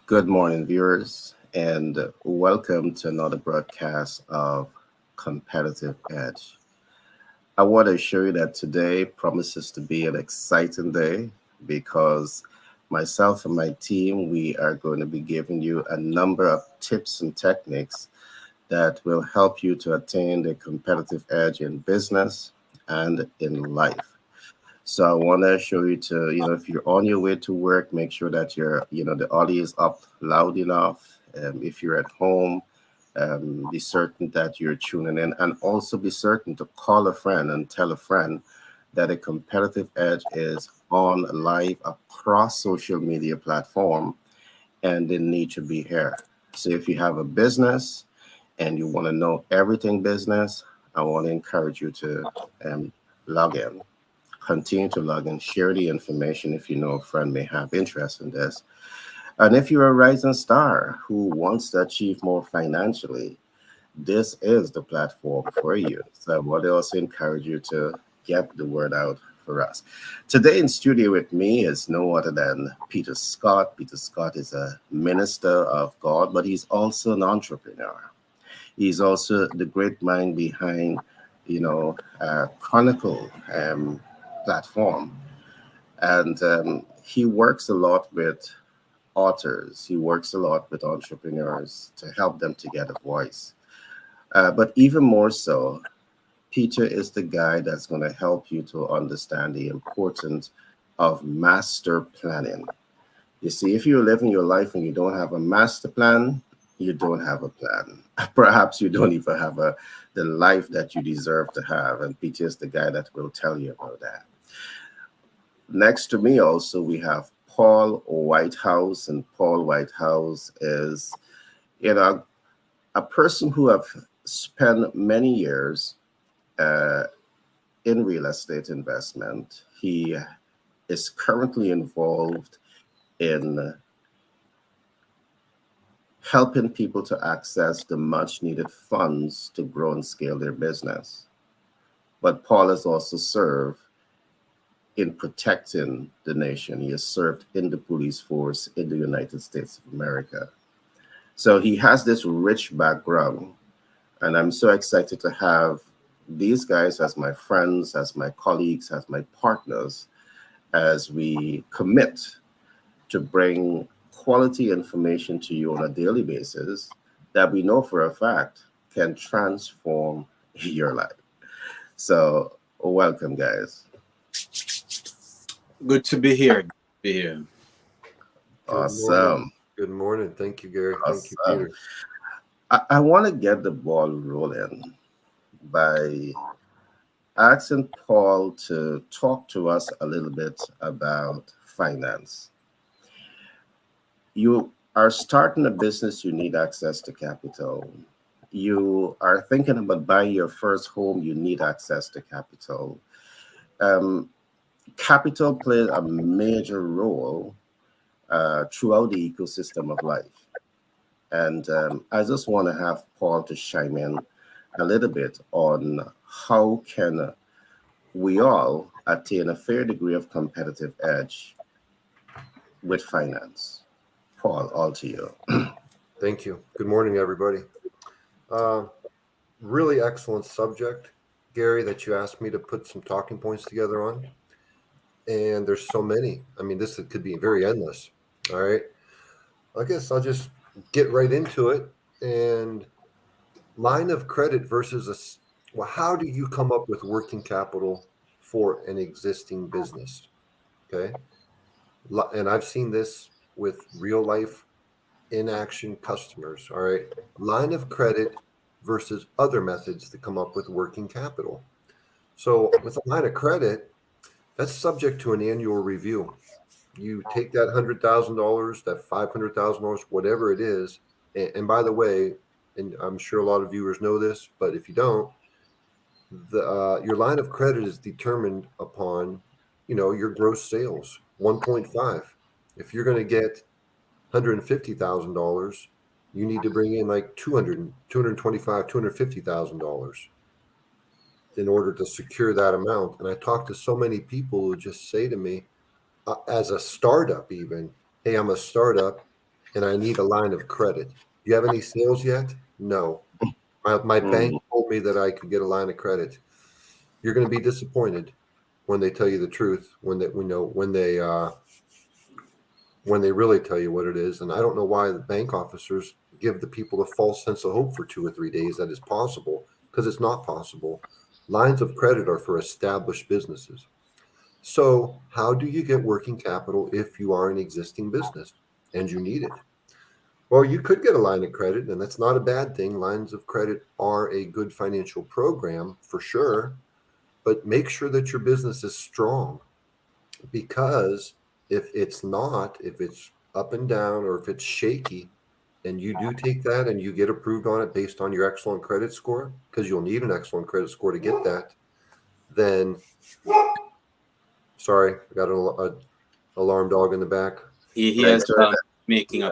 Good morning, viewers, and welcome to another broadcast of Competitive Edge. I want to assure you that today promises to be an exciting day because myself and my team, we are going to be giving you a number of tips and techniques that will help you to attain the competitive edge in business and in life. So I want to show you to, if you're on your way to work, make sure that the audio is up loud enough. If you're at home, be certain that you're tuning in and also be certain to call a friend and tell a friend that a competitive edge is on live across social media platform and they need to be here. So if you have a business and you want to know everything business, I want to encourage you to log in. Continue to log in, share the information if you know a friend may have interest in this. And if you're a rising star who wants to achieve more financially, this is the platform for you. So I would also encourage you to get the word out for us. Today in studio with me is no other than Peter Scott. Peter Scott is a minister of God, but he's also an entrepreneur. He's also the great mind behind, Chronicle platform. And he works a lot with authors. He works a lot with entrepreneurs to help them to get a voice. But even more so, Peter is the guy that's going to help you to understand the importance of master planning. You see, if you're living your life and you don't have a master plan, you don't have a plan. Perhaps you don't even have the life that you deserve to have. And Peter is the guy that will tell you about that. Next to me, also, we have Paul Whitehouse. And Paul Whitehouse is, you know, a person who have spent many years uh, in real estate investment. He is currently involved in helping people to access the much needed funds to grow and scale their business. But Paul has also served in protecting the nation. He has served in the police force in the United States of America. So he has this rich background, and I'm so excited to have these guys as my friends, as my colleagues, as my partners, as we commit to bring quality information to you on a daily basis that we know for a fact can transform your life. So, welcome, guys. Good to be here. Good to be here. Good morning. Awesome. Good morning. Thank you, Gary. Thank you, Awesome. Peter. I want to get the ball rolling by asking Paul to talk to us a little bit about finance. You are starting a business, you need access to capital. You are thinking about buying your first home, you need access to capital. Um, Capital plays a major role throughout the ecosystem of life. And I just want to have Paul to chime in a little bit on how can we all attain a fair degree of competitive edge with finance. Paul, all to you. Thank you. Good morning, everybody. Uh, really excellent subject, Gary, that you asked me to put some talking points together on. And there's so many. I mean, this could be very endless. All right. I guess I'll just get right into it. And line of credit versus well, how do you come up with working capital for an existing business? Okay. And I've seen this with real life inaction customers. All right. Line of credit versus other methods to come up with working capital. So, with a line of credit, that's subject to an annual review. You take that $100,000, that $500,000, whatever it is. And by the way, and I'm sure a lot of viewers know this, but if you don't, your line of credit is determined upon, your gross sales, 1.5. If you're going to get $150,000, you need to bring in like 225, $250,000 in order to secure that amount. And I talk to so many people who just say to me, as a startup, even, hey, I'm a startup and I need a line of credit. Do you have any sales yet? No. My bank Mm, told me that I could get a line of credit. You're going to be disappointed when they tell you the truth, when they really tell you what it is. And I don't know why the bank officers give the people a false sense of hope for 2 or 3 days that is possible, because it's not possible. Lines of credit are for established businesses. So, how do you get working capital if you are an existing business and you need it? Well, you could get a line of credit, and that's not a bad thing. Lines of credit are a good financial program for sure, but make sure that your business is strong, because if it's up and down or if it's shaky, and you do take that and you get approved on it based on your excellent credit score, because you'll need an excellent credit score to get that, then sorry, I got an alarm dog in the back. He thanks, has Jordan. making a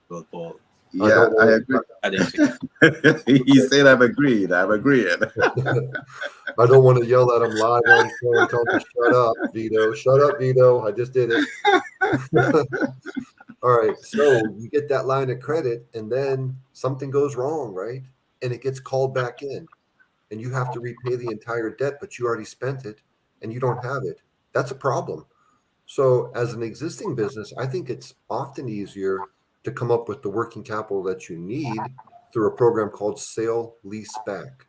point, Paul. I Yeah, don't I want agree. Adding to He said, "I'm agreed. I'm agreeing." I don't want to yell at him live on show and tell him to shut up, Vito. Shut up, Vito. I just did it. All right. So you get that line of credit, and then something goes wrong, right? And it gets called back in, and you have to repay the entire debt, but you already spent it and you don't have it. That's a problem. So, as an existing business, I think it's often easier to come up with the working capital that you need through a program called sale lease back.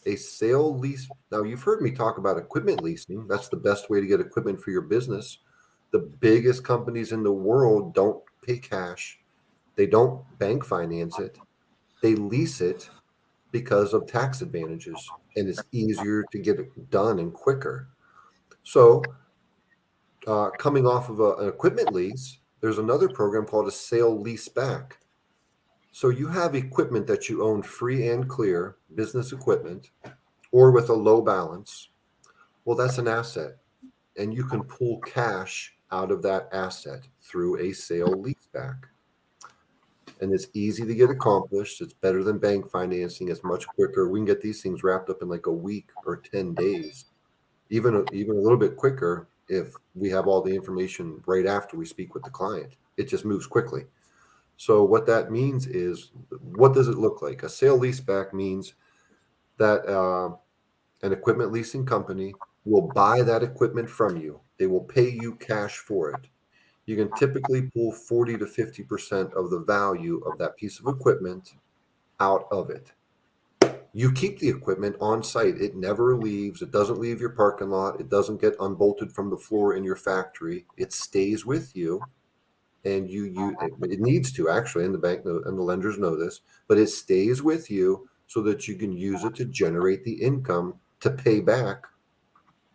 A sale lease. Now, you've heard me talk about equipment leasing. That's the best way to get equipment for your business. The biggest companies in the world don't pay cash, they don't bank finance it, they lease it because of tax advantages, and it's easier to get it done and quicker. So, coming off of an equipment lease, there's another program called a sale lease back. So you have equipment that you own free and clear, business equipment, or with a low balance. Well, that's an asset, and you can pull cash out of that asset through a sale lease back. And it's easy to get accomplished. It's better than bank financing. It's much quicker. We can get these things wrapped up in like a week or 10 days, even a little bit quicker if we have all the information right after we speak with the client. It just moves quickly. So what that means is, what does it look like? A sale leaseback means that an equipment leasing company will buy that equipment from you. They will pay you cash for it. You can typically pull 40 to 50% of the value of that piece of equipment out of it. You keep the equipment on site. It never leaves. It doesn't leave your parking lot. It doesn't get unbolted from the floor in your factory. It stays with you, and it needs to, actually, and the bank and the lenders know this, but it stays with you so that you can use it to generate the income to pay back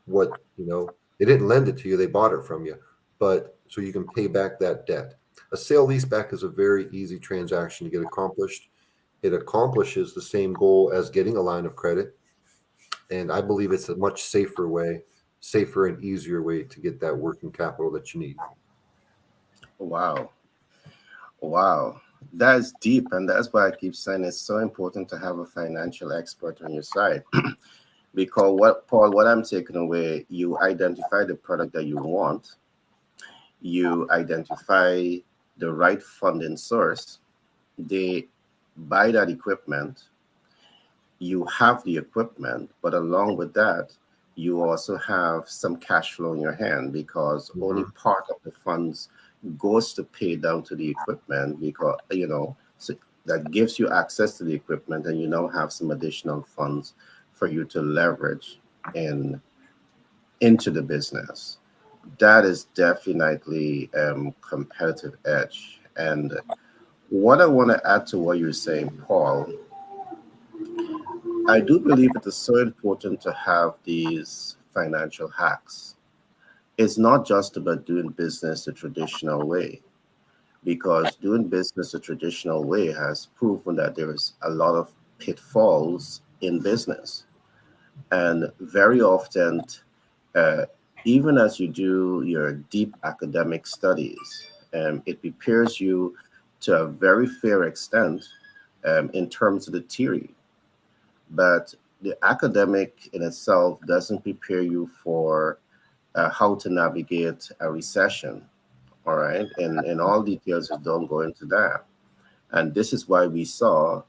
what, they didn't lend it to you, they bought it from you, but so you can pay back that debt. A sale leaseback is a very easy transaction to get accomplished. It accomplishes the same goal as getting a line of credit, and I believe it's a much safer and easier way to get that working capital that you need. Wow, wow, that's deep, and that's why I keep saying it's so important to have a financial expert on your side. Because what I'm taking away, you identify the product that you want, you identify the right funding source, they buy that equipment, you have the equipment, but along with that, you also have some cash flow in your hand, because only part of the funds goes to pay down to the equipment, because so that gives you access to the equipment, and you now have some additional funds for you to leverage into the business. That is definitely competitive edge. And what I want to add to what you're saying, Paul, I do believe it is so important to have these financial hacks. It's not just about doing business the traditional way, because doing business the traditional way has proven that there is a lot of pitfalls in business. And very often, uh, even as you do your deep academic studies, it prepares you to a very fair extent in terms of the theory. But the academic in itself doesn't prepare you for how to navigate a recession, All right. And in all details, just don't go into that. And this is why we saw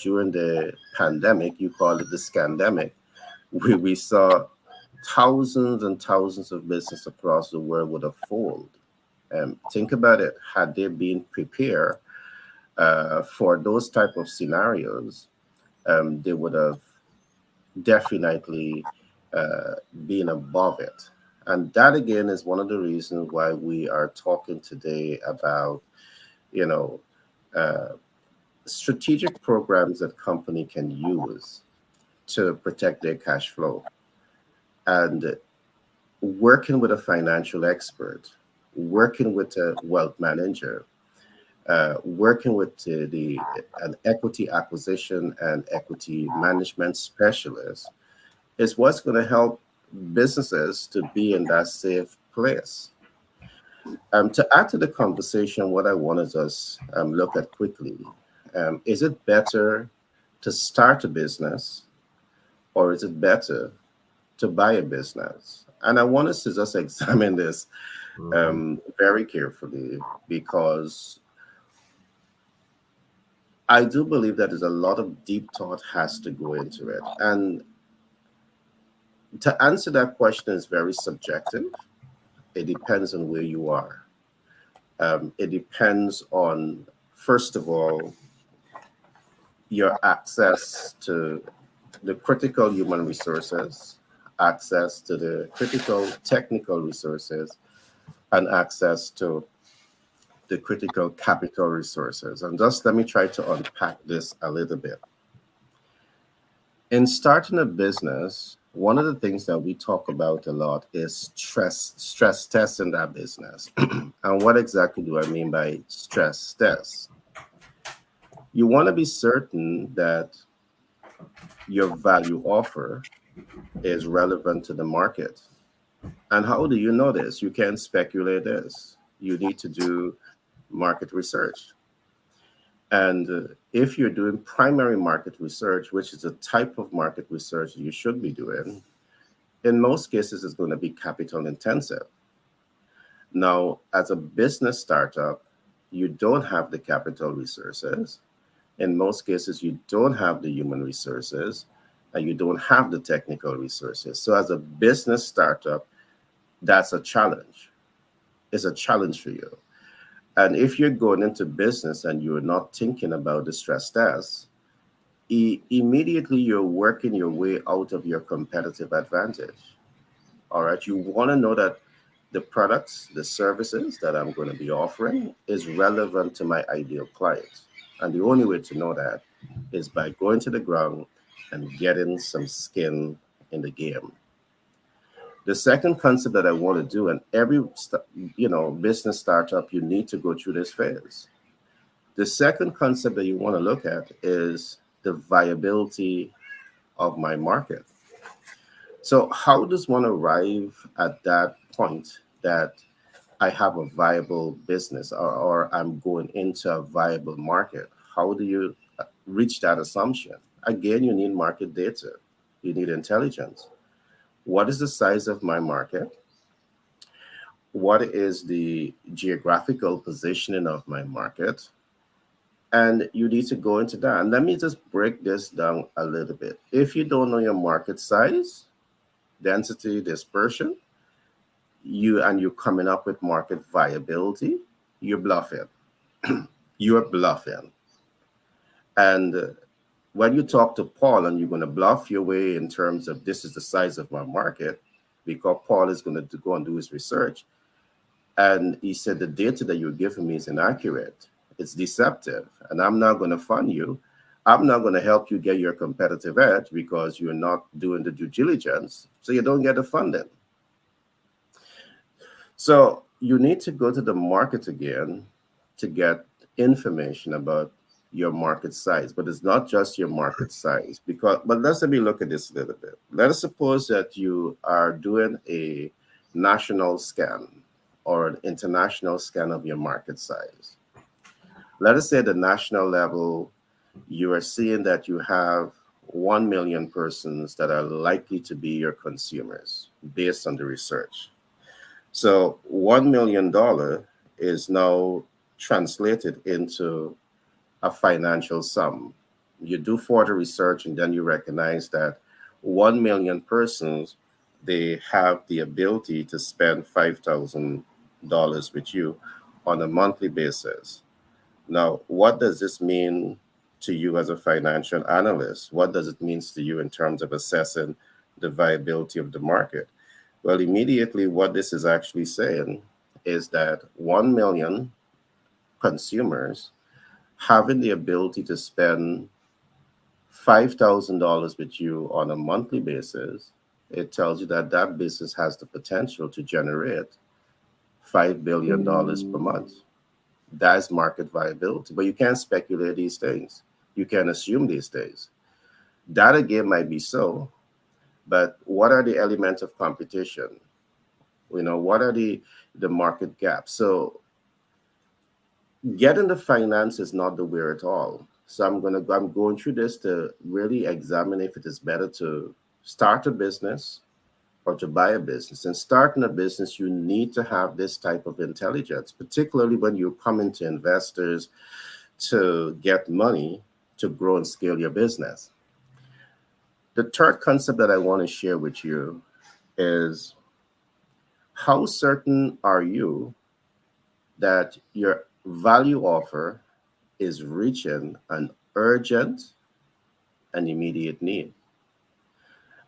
during the pandemic, you call it the scandemic, we saw thousands and thousands of businesses across the world would have folded. Think about it. Had they been prepared for those type of scenarios, they would have definitely been above it. And that again is one of the reasons why we are talking today about, you know, uh, strategic programs that company can use to protect their cash flow, and working with a financial expert, working with a wealth manager, working with an equity acquisition and equity management specialist is what's going to help businesses to be in that safe place. To add to the conversation, what I wanted us look at quickly, is it better to start a business or is it better to buy a business? And I want us to just examine this very carefully, because I do believe that there's a lot of deep thought has to go into it. And to answer that question is very subjective. It depends on where you are. It depends on, first of all, your access to the critical human resources, access to the critical technical resources, and access to the critical capital resources. And just let me try to unpack this a little bit. In starting a business, one of the things that we talk about a lot is stress testing that business. And what exactly do I mean by stress test? You want to be certain that your value offer is relevant to the market. And how do you know this? You can't speculate this. You need to do market research. And if you're doing primary market research, which is a type of market research you should be doing, in most cases, it's going to be capital intensive. Now, as a business startup, you don't have the capital resources. In most cases, you don't have the human resources and you don't have the technical resources. So, as a business startup, that's a challenge. It's a challenge for you. And if you're going into business and you're not thinking about the stress test, immediately you're working your way out of your competitive advantage. All right. You want to know that the products, the services that I'm going to be offering is relevant to my ideal client. And the only way to know that is by going to the ground and getting some skin in the game. The second concept that I want to do, and every business startup, you need to go through this phase. The second concept that you want to look at is the viability of my market. So, how does one arrive at that point that I have a viable business, or I'm going into a viable market? How do you reach that assumption? Again, you need market data, you need intelligence. What is the size of my market? What is the geographical positioning of my market? And you need to go into that. And let me just break this down a little bit. If you don't know your market size, density, dispersion, you're coming up with market viability, you're bluffing. You're bluffing. And when you talk to Paul and you're going to bluff your way in terms of this is the size of my market, because Paul is going to go and do his research. And he said, the data that you're giving me is inaccurate. It's deceptive. And I'm not going to fund you. I'm not going to help you get your competitive edge because you're not doing the due diligence. So you don't get the funding. So you need to go to the market again to get information about your market size, but it's not just your market size. But let's let me look at this a little bit. Let us suppose that you are doing a national scan or an international scan of your market size. Let us say at the national level, you are seeing that you have 1 million persons that are likely to be your consumers based on the research. So $1 million is now translated into a financial sum. You do further research and then you recognize that 1 million persons, they have the ability to spend $5,000 with you on a monthly basis. Now, what does this mean to you as a financial analyst? What does it mean to you in terms of assessing the viability of the market? Well, immediately, what this is actually saying is that 1 million consumers having the ability to spend $5,000 with you on a monthly basis, it tells you that that business has the potential to generate $5 billion per month. That's market viability. But you can't speculate these things. You can assume these things. That again might be so, but what are the elements of competition? What are the market gaps? So getting the finance is not the way at all. So I'm going through this to really examine if it is better to start a business or to buy a business. And starting a business, you need to have this type of intelligence, particularly when you're coming to investors to get money to grow and scale your business. The third concept that I want to share with you is, how certain are you that your value offer is reaching an urgent and immediate need?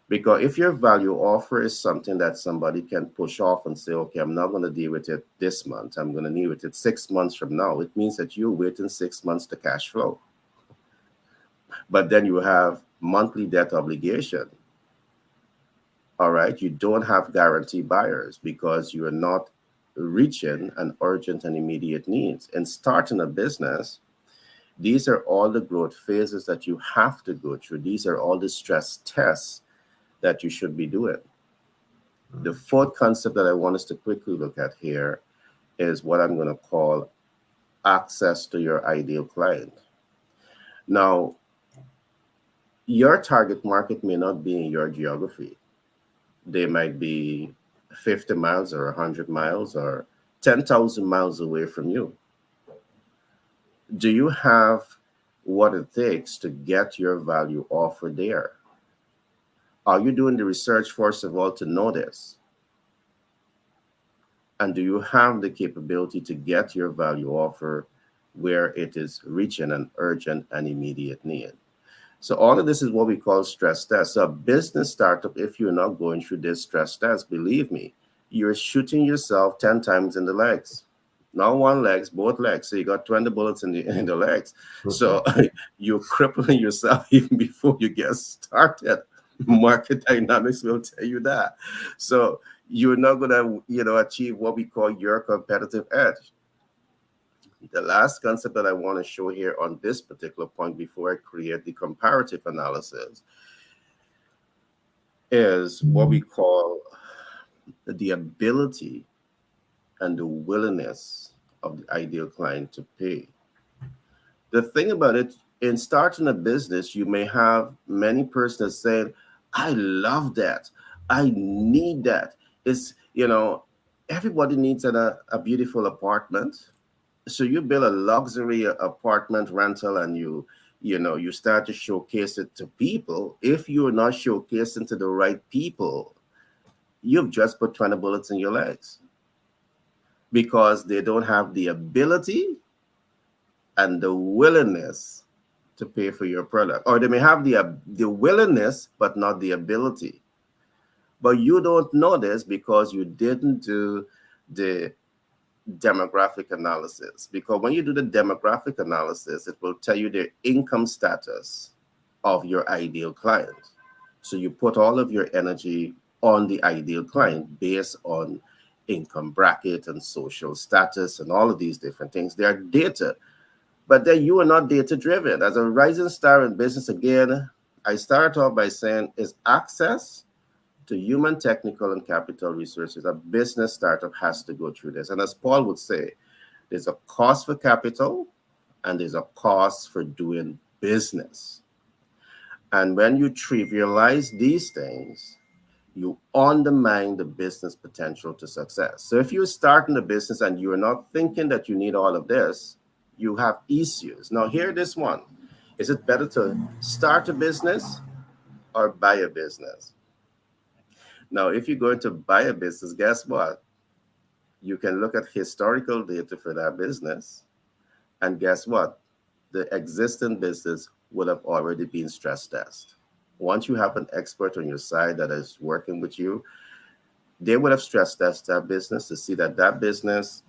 Because if your value offer is something that somebody can push off and say, okay, I'm not going to deal with it this month, I'm going to deal with it 6 months from now, it means that you're waiting 6 months to cash flow. But then you have monthly debt obligation. All right. You don't have guarantee buyers because you are not reaching an urgent and immediate needs. And starting a business, these are all the growth phases that you have to go through. These are all the stress tests that you should be doing. The fourth concept that I want us to quickly look at here is what I'm going to call access to your ideal client. Now, your target market may not be in your geography. They might be 50 miles or 100 miles or 10,000 miles away from you. Do you have what it takes to get your value offer there? Are you doing the research, first of all, to know this? And do you have the capability to get your value offer where it is reaching an urgent and immediate need? So all of this is what we call stress test. So a business startup, if you're not going through this stress test, believe me, you're shooting yourself 10 times in the legs. Not one legs, both legs. So you got 20 bullets in the legs. So you're crippling yourself even before you get started. Market dynamics will tell you that. So you're not going to, achieve what we call your competitive edge. The last concept that I want to show here on this particular point before I create the comparative analysis is what we call the ability and the willingness of the ideal client to pay. The thing about it, in starting a business, you may have many persons saying, I love that. I need that. It's, everybody needs a beautiful apartment. So you build a luxury apartment rental and you start to showcase it to people. If you're not showcasing to the right people, you've just put 20 bullets in your legs because they don't have the ability and the willingness to pay for your product. Or they may have the willingness, but not the ability. But you don't know this because you didn't do the demographic analysis, because when you do the demographic analysis, it will tell you the income status of your ideal client. So you put all of your energy on the ideal client based on income bracket and social status and all of these different things. They are data, but then you are not data driven. As a rising star in business, again, I start off by saying is access to human, technical, and capital resources. A business startup has to go through this. And as Paul would say, there's a cost for capital and there's a cost for doing business. And when you trivialize these things, you undermine the business potential to success. So if you're starting a business and you're not thinking that you need all of this, you have issues. Now, here this one. Is it better to start a business or buy a business? Now, if you're going to buy a business, guess what? You can look at historical data for that business. And guess what? The existing business would have already been stress tested. Once you have an expert on your side that is working with you, they would have stress tested that business to see that that business,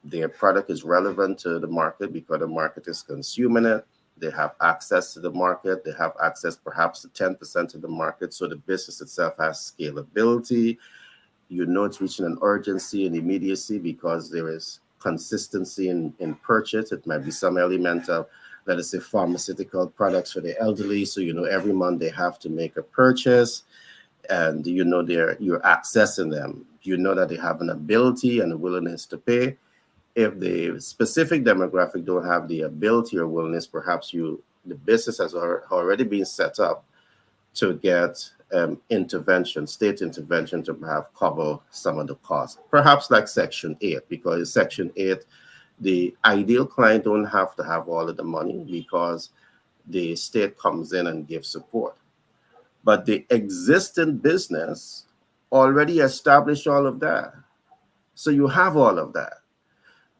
their product is relevant to the market because the market is consuming it. They have access to the market. They have access perhaps to 10% of the market. So the business itself has scalability. You know it's reaching an urgency and immediacy because there is consistency in purchase. It might be some element of, let us say, pharmaceutical products for the elderly. So you know every month they have to make a purchase, and you know you're accessing them. You know that they have an ability and a willingness to pay. If the specific demographic don't have the ability or willingness, perhaps the business has already been set up to get intervention, state intervention to perhaps cover some of the costs. Perhaps like Section 8, because in Section 8, the ideal client don't have to have all of the money because the state comes in and gives support. But the existing business already established all of that. So you have all of that.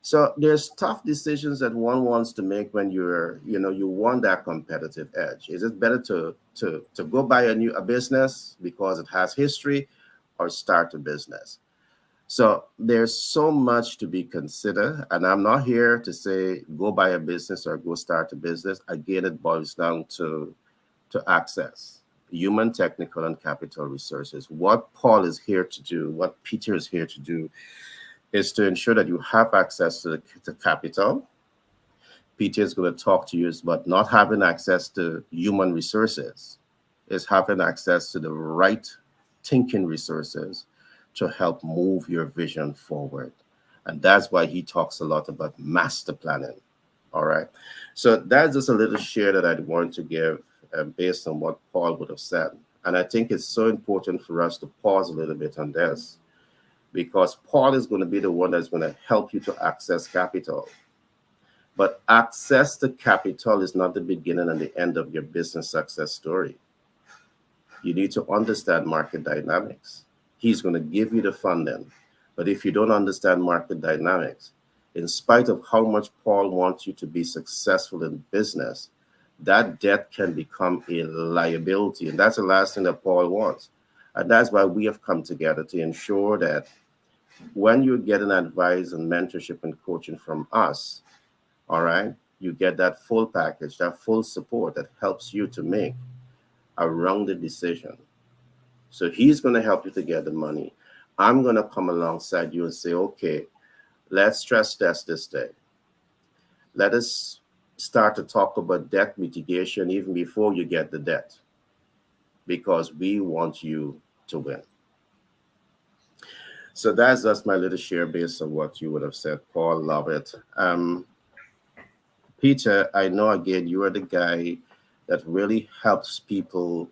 So there's tough decisions that one wants to make when you want that competitive edge. Is it better to go buy a business because it has history, or start a business? So there's so much to be considered, and I'm not here to say go buy a business or go start a business. Again, it boils down to access, human, technical, and capital resources. What Paul is here to do, what Peter is here to do, is to ensure that you have access to the capital. Peter is going to talk to you about not having access to human resources, is having access to the right thinking resources to help move your vision forward. And that's why he talks a lot about master planning. All right. So that's just a little share that I'd want to give based on what Paul would have said. And I think it's so important for us to pause a little bit on this, because Paul is going to be the one that's going to help you to access capital. But access to capital is not the beginning and the end of your business success story. You need to understand market dynamics. He's going to give you the funding. But if you don't understand market dynamics, in spite of how much Paul wants you to be successful in business, that debt can become a liability. And that's the last thing that Paul wants. And that's why we have come together to ensure that when you get an advice and mentorship and coaching from us, all right, you get that full package, that full support that helps you to make a rounded decision. So he's going to help you to get the money. I'm going to come alongside you and say, okay, let's stress test this day. Let us start to talk about debt mitigation even before you get the debt, because we want you to win. So that's just my little share based on what you would have said. Paul, love it. Peter, I know again you are the guy that really helps people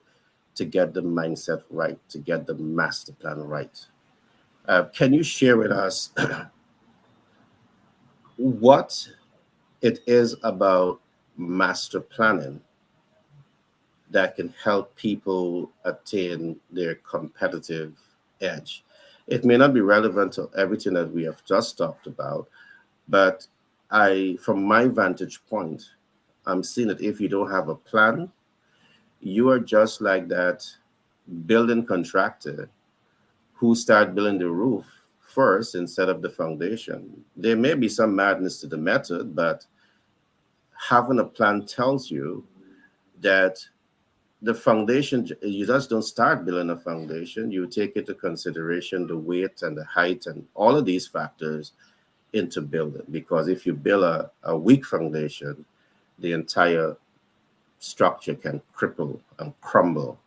to get the mindset right, to get the master plan right. Can you share with us what it is about master planning that can help people attain their competitive edge? It may not be relevant to everything that we have just talked about, but from my vantage point, I'm seeing that if you don't have a plan, you are just like that building contractor who start building the roof first instead of the foundation. There may be some madness to the method, but having a plan tells you that the foundation, you just don't start building a foundation. You take into consideration the weight and the height and all of these factors into building. Because if you build a weak foundation, the entire structure can cripple and crumble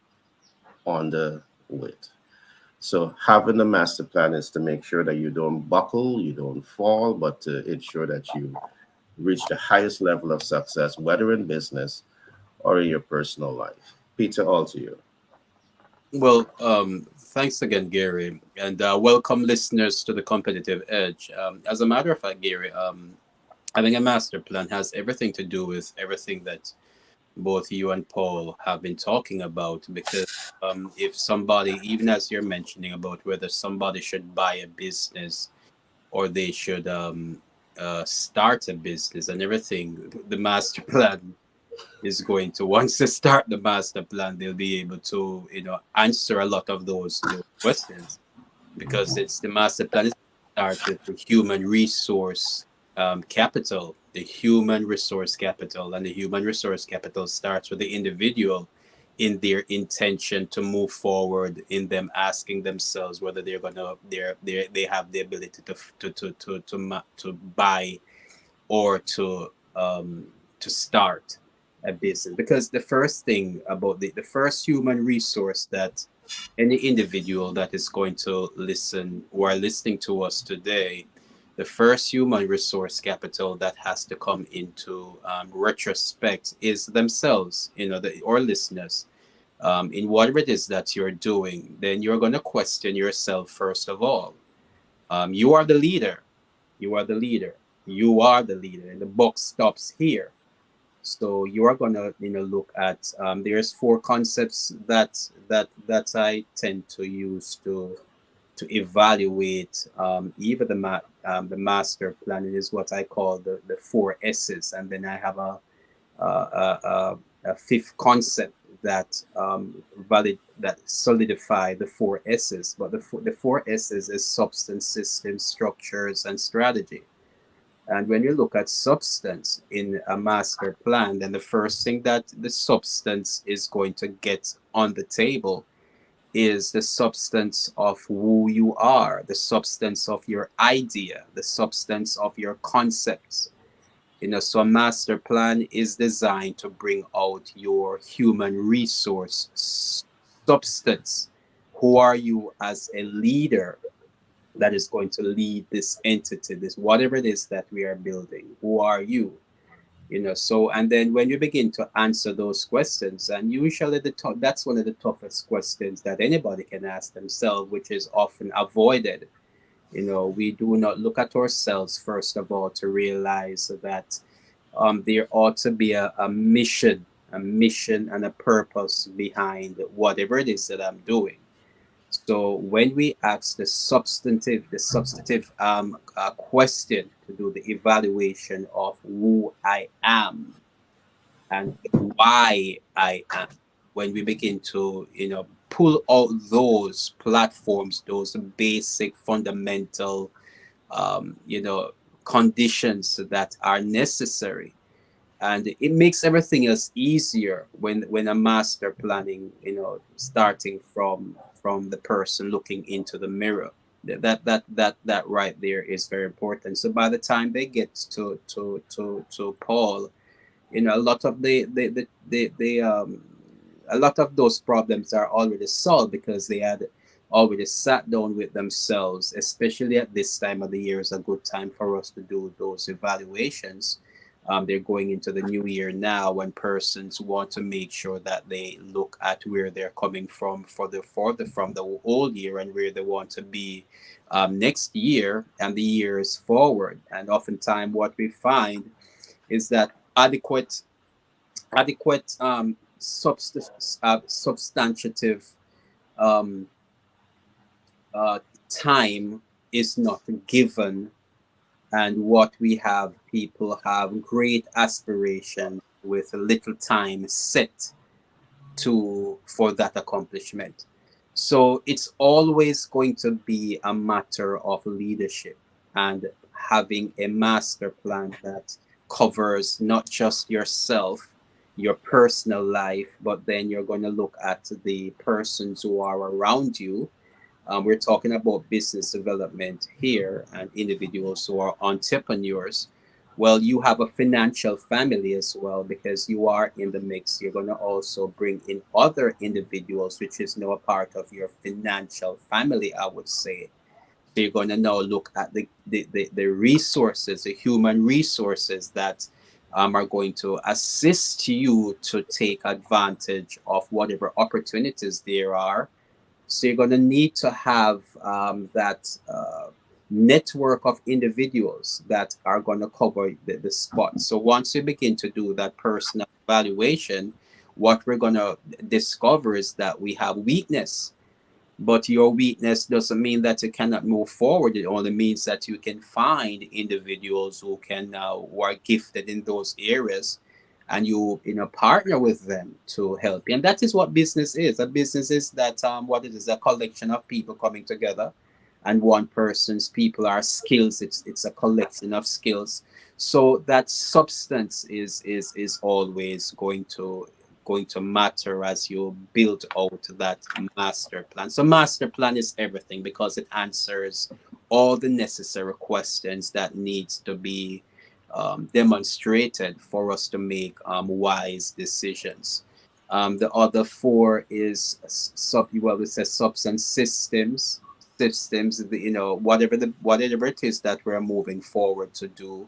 on the weight. So having a master plan is to make sure that you don't buckle, you don't fall, but to ensure that you reach the highest level of success, whether in business or in your personal life. Peter, all to you. Well, thanks again, Gary, and welcome listeners to the Competitive Edge. As a matter of fact, Gary, having a master plan has everything to do with everything that both you and Paul have been talking about. Because if somebody, even as you're mentioning about whether somebody should buy a business or they should start a business and everything, the master plan is going to, once they start the master plan, they'll be able to answer a lot of those questions, because it's the master plan is start with the human resource capital, the human resource capital, and the human resource capital starts with the individual in their intention to move forward, in them asking themselves whether they're gonna they have the ability to buy or to start a business. Because the first thing about the first human resource that any individual that is going to listen or are listening to us today, the first human resource capital that has to come into retrospect is themselves, or listeners. In whatever it is that you're doing, then you're going to question yourself first of all. You are the leader. You are the leader. You are the leader, and the book stops here. So you are gonna, look at. There's four concepts that I tend to use to evaluate even the master plan. It is what I call the four S's, and then I have a, a fifth concept that that solidify the four S's. But the four S's is substance, system, structures, and strategy. And when you look at substance in a master plan, then the first thing that the substance is going to get on the table is the substance of who you are, the substance of your idea, the substance of your concepts. So a master plan is designed to bring out your human resource substance. Who are you as a leader that is going to lead this entity, this whatever it is that we are building? Who are you? So, and then when you begin to answer those questions, and usually that's one of the toughest questions that anybody can ask themselves, which is often avoided. We do not look at ourselves first of all to realize that there ought to be a mission, and a purpose behind whatever it is that I'm doing. So when we ask the substantive question to do the evaluation of who I am and why I am, when we begin to pull out those platforms, those basic fundamental conditions that are necessary, and it makes everything else easier when a master planning, starting from the person looking into the mirror. That right there is very important. So by the time they get to Paul, a lot of the a lot of those problems are already solved, because they had already sat down with themselves. Especially at this time of the year is a good time for us to do those evaluations. They're going into the new year now, when persons want to make sure that they look at where they're coming from from the old year, and where they want to be next year and the years forward. And oftentimes what we find is that adequate substantive um, time is not given. And what we have, people have great aspirations with little time set to for that accomplishment. So it's always going to be a matter of leadership, and having a master plan that covers not just yourself, your personal life, but then you're going to look at the persons who are around you. We're talking about business development here, and individuals who are entrepreneurs. Well, you have a financial family as well, because you are in the mix. You're going to also bring in other individuals, which is now a part of your financial family, I would say. So you're going to now look at the resources, the human resources that are going to assist you to take advantage of whatever opportunities there are, So you're going to need to have that network of individuals that are going to cover the spot. So once you begin to do that personal evaluation, what we're going to discover is that we have weakness. But your weakness doesn't mean that you cannot move forward. It only means that you can find individuals who can who are gifted in those areas, and you know partner with them to help you. And that is what business is. A business is that what it is, a collection of people coming together, and one person's people are skills. It's a collection of skills. So that substance is always going to matter as you build out that master plan. So master plan is everything because it answers all the necessary questions that needs to be demonstrated for us to make wise decisions. The other four is it says substance systems. You know, whatever it is that we're moving forward to do,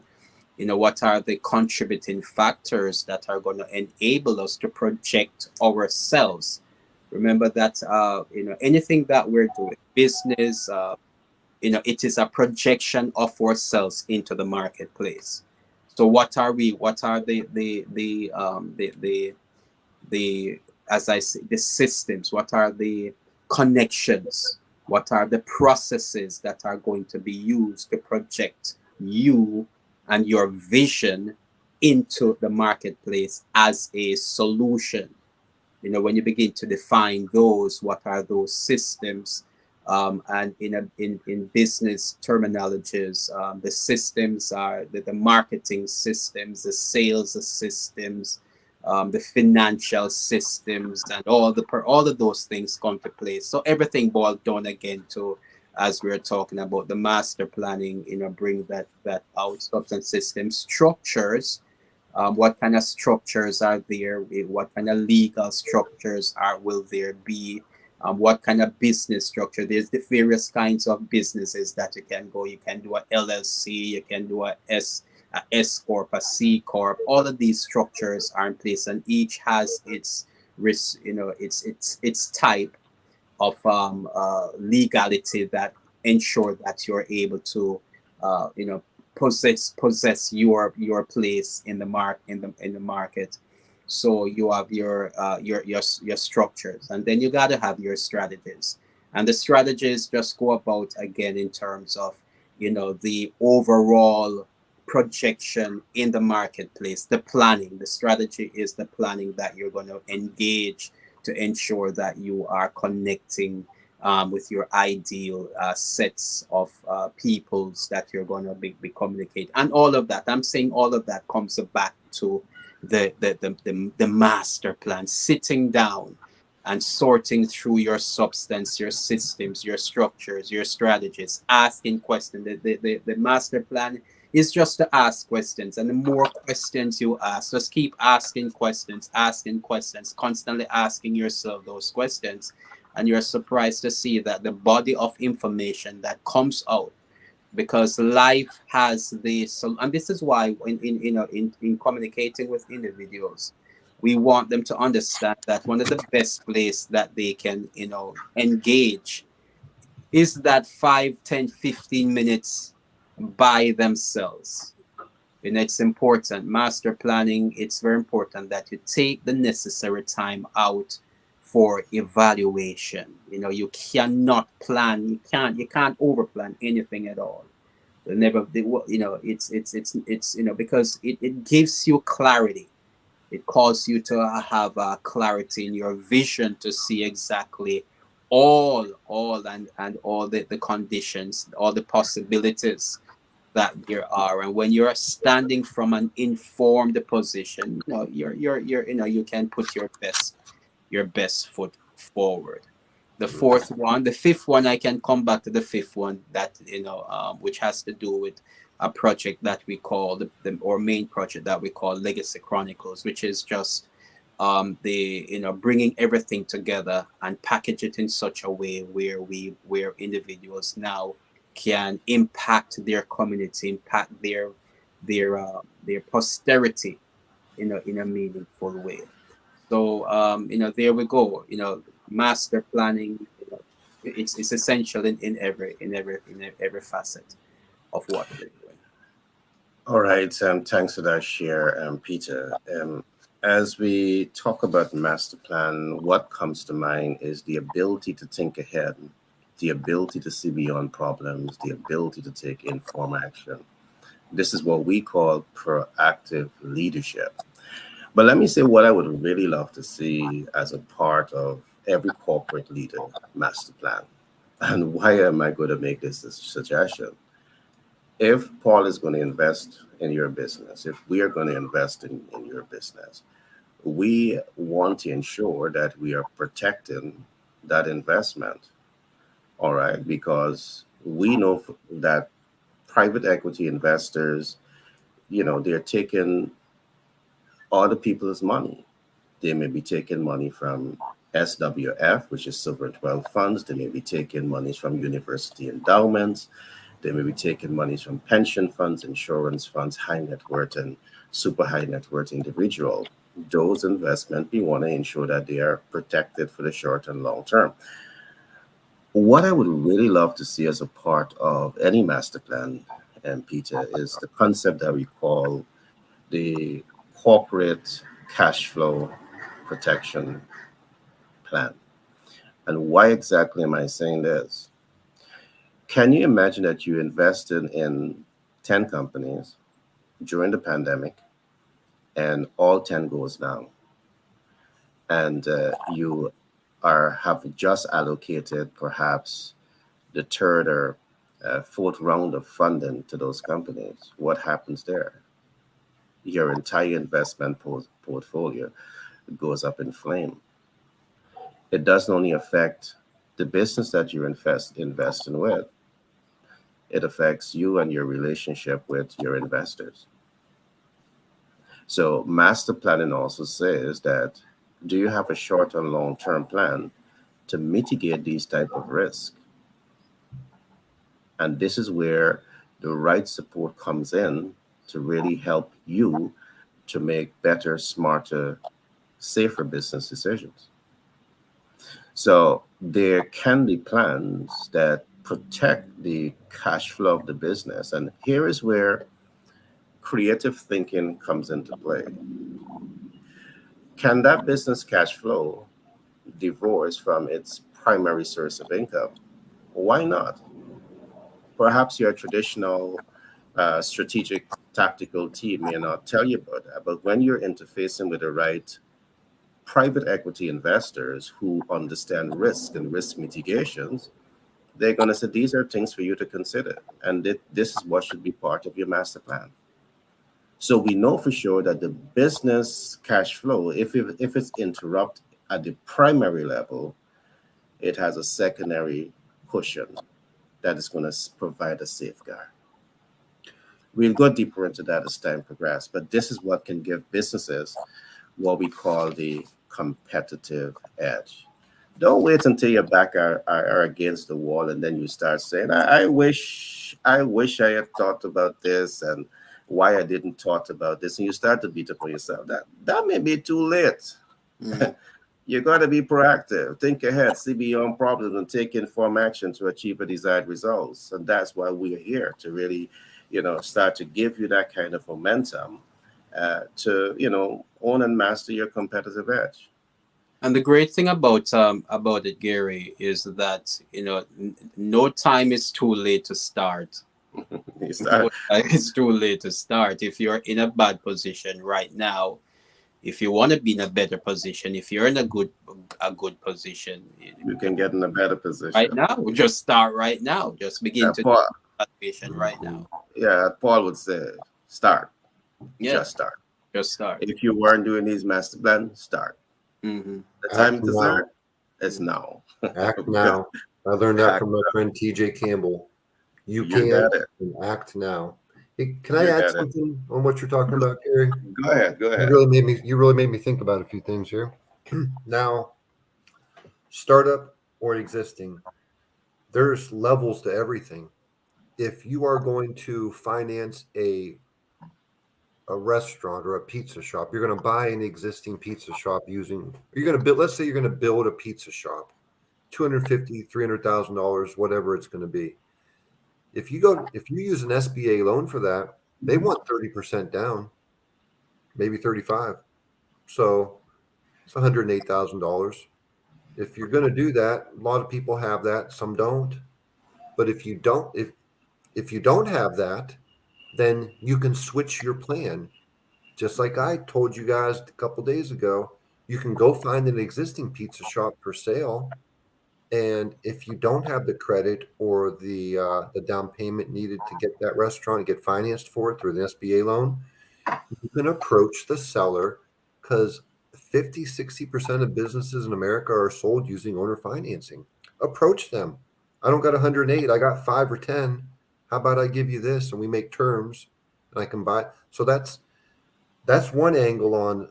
you know, what are the contributing factors that are going to enable us to project ourselves. Remember that you know, anything that we're doing, business, you know, it is a projection of ourselves into the marketplace. So what are we, what are the as I say, the systems, what are the connections, what are the processes that are going to be used to project you and your vision into the marketplace as a solution. You know, when you begin to define those, what are those systems? And in business terminologies, the systems are the marketing systems, the sales systems, the financial systems, and all of those things come to play. So everything boiled down again to, as we're talking about the master planning, you know, bring that out. Substance system structures. What kind of structures are there? What kind of legal structures will there be? What kind of business structure? There's the various kinds of businesses that you can go. You can do a LLC. You can do a S corp, a C corp. All of these structures are in place, and each has its risk. You know, its type of legality that ensure that you're able to, you know, possess your place in the market. So you have your structures, and then you got to have your strategies, and the strategies just go about again in terms of, you know, the overall projection in the marketplace, the planning. The strategy is the planning that you're going to engage to ensure that you are connecting with your ideal sets of peoples that you're going to be communicate, and all of that. I'm saying all of that comes back to the master plan, sitting down and sorting through your substance, your systems, your structures, your strategies, asking questions. The master plan is just to ask questions, and the more questions you ask, just keep asking questions, constantly asking yourself those questions, and you're surprised to see that the body of information that comes out, because life has this. And this is why in communicating with individuals, we want them to understand that one of the best place that they can, you know, engage is that 5, 10, 15 minutes by themselves. You know, it's important. Master planning, it's very important that you take the necessary time out for evaluation. You know, you cannot plan, you can't overplan anything at all. Never, you know, it's you know, because it gives you clarity. It calls you to have clarity in your vision to see exactly all and all the conditions, all the possibilities that there are. And when you're standing from an informed position, you know, you're you know, you can put your best foot forward. The fifth one, I can come back to the fifth one, that, you know, which has to do with a project that we call our main project that we call Legacy Chronicles, which is just the, you know, bringing everything together and package it in such a way where individuals now can impact their community, impact their posterity, you know, in a meaningful way. So you know, there we go. You know, master planning, you know, it's essential in every facet of what we're doing. All right. Thanks for that share, Peter. As we talk about master plan, what comes to mind is the ability to think ahead, the ability to see beyond problems, the ability to take informed action. This is what we call proactive leadership. But let me say what I would really love to see as a part of every corporate leader master plan. And why am I going to make this a suggestion? If Paul is going to invest in your business, if we are going to invest in your business, we want to ensure that we are protecting that investment. All right, because we know that private equity investors, they're taking other people's money. They may be taking money from SWF, which is sovereign wealth funds. They may be taking monies from university endowments. They may be taking monies from pension funds, insurance funds, high net worth and super high net worth individual. Those investments, we want to ensure that they are protected for the short and long term. What I would really love to see as a part of any master plan, and Peter, is the concept that we call the corporate cash flow protection plan. And why exactly am I saying this? Can you imagine that you invested in 10 companies during the pandemic and all 10 goes down, and you have just allocated perhaps the third or fourth round of funding to those companies? What happens there? Your entire investment portfolio goes up in flame. It doesn't only affect the business that you're investing with, it affects you and your relationship with your investors. So master planning also says that, do you have a short and long term plan to mitigate these type of risks? And this is where the right support comes in to really help you to make better, smarter, safer business decisions. So there can be plans that protect the cash flow of the business. And here is where creative thinking comes into play. Can that business cash flow divorce from its primary source of income? Why not? Perhaps your traditional strategic tactical team may not tell you about that, but when you're interfacing with the right private equity investors who understand risk and risk mitigations, they're going to say these are things for you to consider, and this is what should be part of your master plan. So we know for sure that the business cash flow, if it's interrupted at the primary level, it has a secondary cushion that is going to provide a safeguard. We'll go deeper into that as time progresses, but this is what can give businesses what we call the competitive edge. Don't wait until your back are against the wall and then you start saying, I wish I had thought about this and why I didn't thought about this. And you start to beat up on yourself. That may be too late. Mm-hmm. You got to be proactive, think ahead, see beyond problems, and take informed action to achieve a desired results. And that's why we are here to really, start to give you that kind of momentum to, own and master your competitive edge. And the great thing about it, Gary, is that no time is too late to start. It's too late to start. If you're in a bad position right now, if you want to be in a better position, if you're in a good position, you can get in a better position right now. Just start right now. Just begin to do that position right now. Yeah, Paul would say, start. Yeah. Just start. Just start. If you weren't doing these master plans, start. Mm-hmm. The time to start is now. Act now. I learned that from my friend TJ Campbell. You can act now. Hey, can I add something on what you're talking about, Gary? Go ahead. You really made me think about a few things here. Now, startup or existing, there's levels to everything. If you are going to finance a restaurant or a pizza shop, you're going to buy an existing pizza shop you're going to build, let's say you're going to build a pizza shop $250,000, $300,000, whatever it's going to be. If you use an SBA loan for that, they want 30% down, maybe 35. So it's $108,000. If you're going to do that, a lot of people have that, some don't. But if you don't have that, then you can switch your plan. Just like I told you guys a couple days ago, you can go find an existing pizza shop for sale. And if you don't have the credit or the down payment needed to get that restaurant and get financed for it through the SBA loan, you can approach the seller, because 50-60% of businesses in America are sold using owner financing. Approach them. I don't got 108, I got 5 or 10. How about I give you this and we make terms and I can buy? So that's one angle on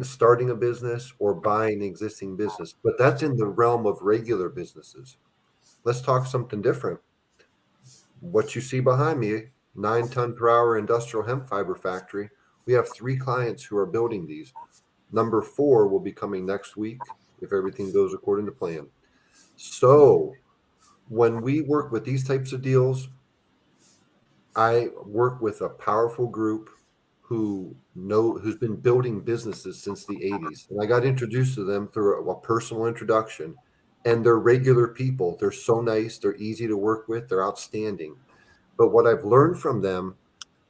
starting a business or buying an existing business, but that's in the realm of regular businesses. Let's talk something different. What you see behind me, 9-ton-per-hour industrial hemp fiber factory. We have 3 clients who are building these. Number 4 will be coming next week if everything goes according to plan. So when we work with these types of deals, I work with a powerful group who's been building businesses since the 80s. And I got introduced to them through a personal introduction. And they're regular people. They're so nice. They're easy to work with. They're outstanding. But what I've learned from them,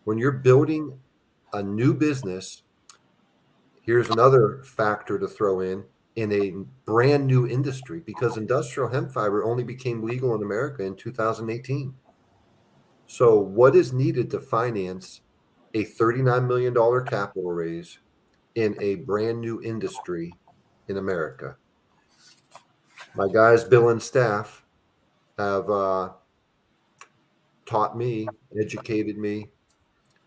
when you're building a new business, here's another factor to throw in a brand new industry, because industrial hemp fiber only became legal in America in 2018. So what is needed to finance a $39 million capital raise in a brand new industry in America? My guys, Bill and staff, have taught me, educated me.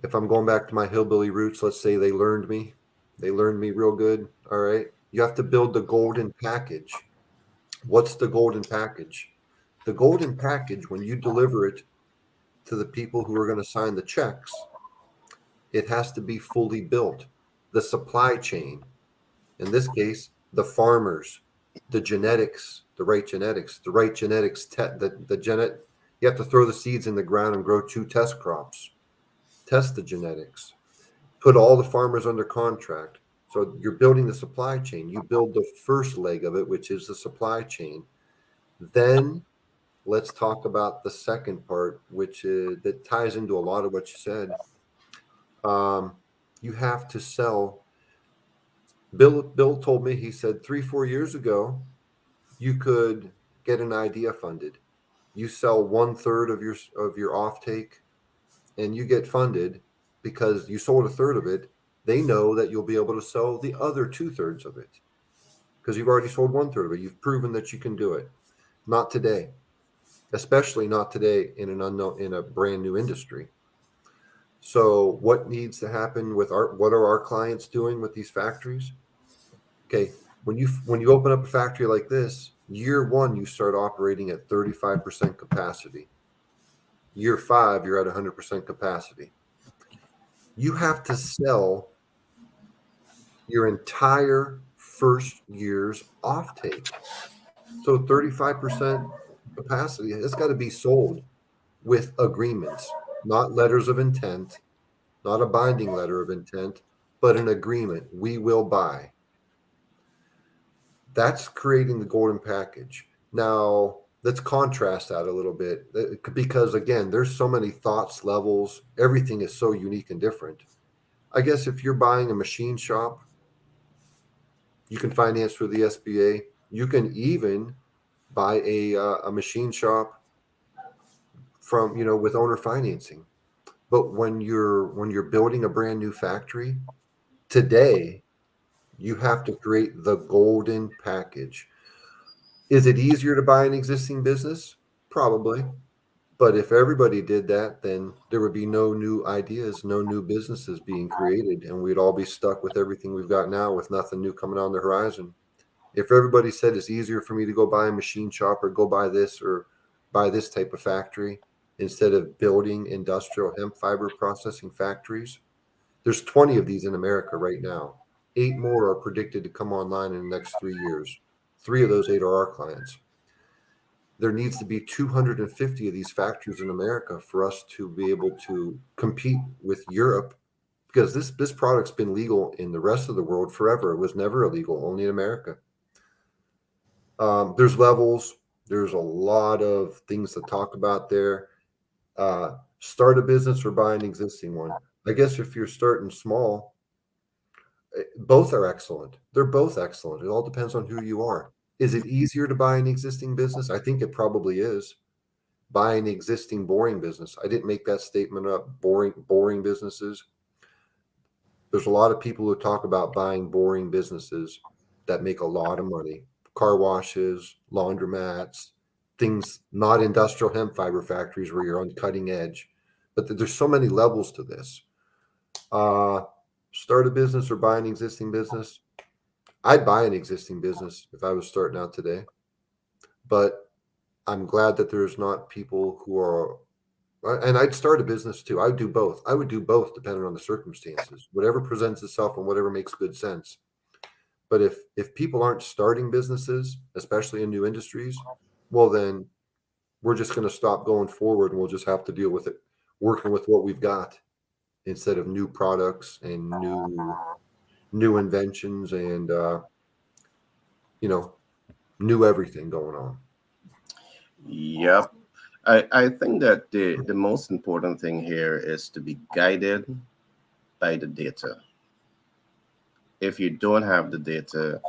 If I'm going back to my hillbilly roots, let's say they learned me real good. All right. You have to build the golden package. What's the golden package? The golden package, when you deliver it to the people who are going to sign the checks, it has to be fully built. The supply chain, in this case, the farmers, the genetics, the right genetics, you have to throw the seeds in the ground and grow 2 test crops, test the genetics, put all the farmers under contract. So you're building the supply chain. You build the first leg of it, which is the supply chain. Then let's talk about the second part, which that ties into a lot of what you said. You have to sell. Bill told me, he said 3-4 years ago, you could get an idea funded. You sell 1/3 of your offtake and you get funded because you sold 1/3 of it. They know that you'll be able to sell the other 2/3 of it because you've already sold 1/3 of it. You've proven that you can do it. Not today, especially not today in a brand new industry. So what needs to happen what are our clients doing with these factories? Okay, when you open up a factory like this, year 1 you start operating at 35% capacity. Year 5 you're at 100% capacity. You have to sell your entire first year's offtake. So 35% capacity, it's got to be sold with agreements, not letters of intent, not a binding letter of intent, but an agreement. We will buy. That's creating the golden package. Now, let's contrast that a little bit, because again, there's so many thoughts, levels, everything is so unique and different. I guess if you're buying a machine shop, you can finance through the SBA. You can even buy a machine shop from, with owner financing. But when you're building a brand new factory today, you have to create the golden package. Is it easier to buy an existing business? Probably. But if everybody did that, then there would be no new ideas, no new businesses being created, and we'd all be stuck with everything we've got now with nothing new coming on the horizon. If everybody said it's easier for me to go buy a machine shop or go buy this or buy this type of factory instead of building industrial hemp fiber processing factories, there's 20 of these in America right now. 8 more are predicted to come online in the next 3 years. 3 of those 8 are our clients. There needs to be 250 of these factories in America for us to be able to compete with Europe, because this product's been legal in the rest of the world forever. It was never illegal, only in America. There's levels. There's a lot of things to talk about there. Start a business or buy an existing one. I guess if you're starting small, both are excellent. They're both excellent. It all depends on who you are. Is it easier to buy an existing business? I think it probably is. Buy an existing boring business. I didn't make that statement up. Boring businesses. There's a lot of people who talk about buying boring businesses that make a lot of money. Car washes, laundromats, things, not industrial hemp fiber factories where you're on cutting edge. But there's so many levels to this. Start a business or buy an existing business. I'd buy an existing business if I was starting out today. But I'm glad that there's not people who are, and I'd start a business too. I would do both. I would do both depending on the circumstances, whatever presents itself and whatever makes good sense. But if people aren't starting businesses, especially in new industries, well, then we're just going to stop going forward, and we'll just have to deal with it, working with what we've got instead of new products and new inventions and new everything going on. Yep. I think that the most important thing here is to be guided by the data. If you don't have the data,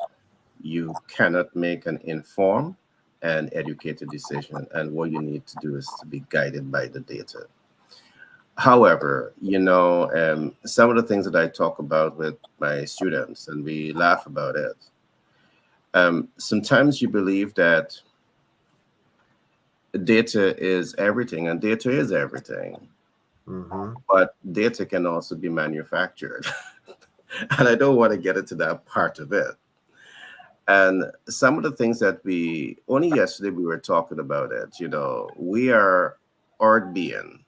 you cannot make an informed and educated decision. And what you need to do is to be guided by the data. However, some of the things that I talk about with my students, and we laugh about it, sometimes you believe that data is everything, and data is everything. Mm-hmm. But data can also be manufactured. And I don't want to get into that part of it. And some of the things that only yesterday we were talking about it, we are art being,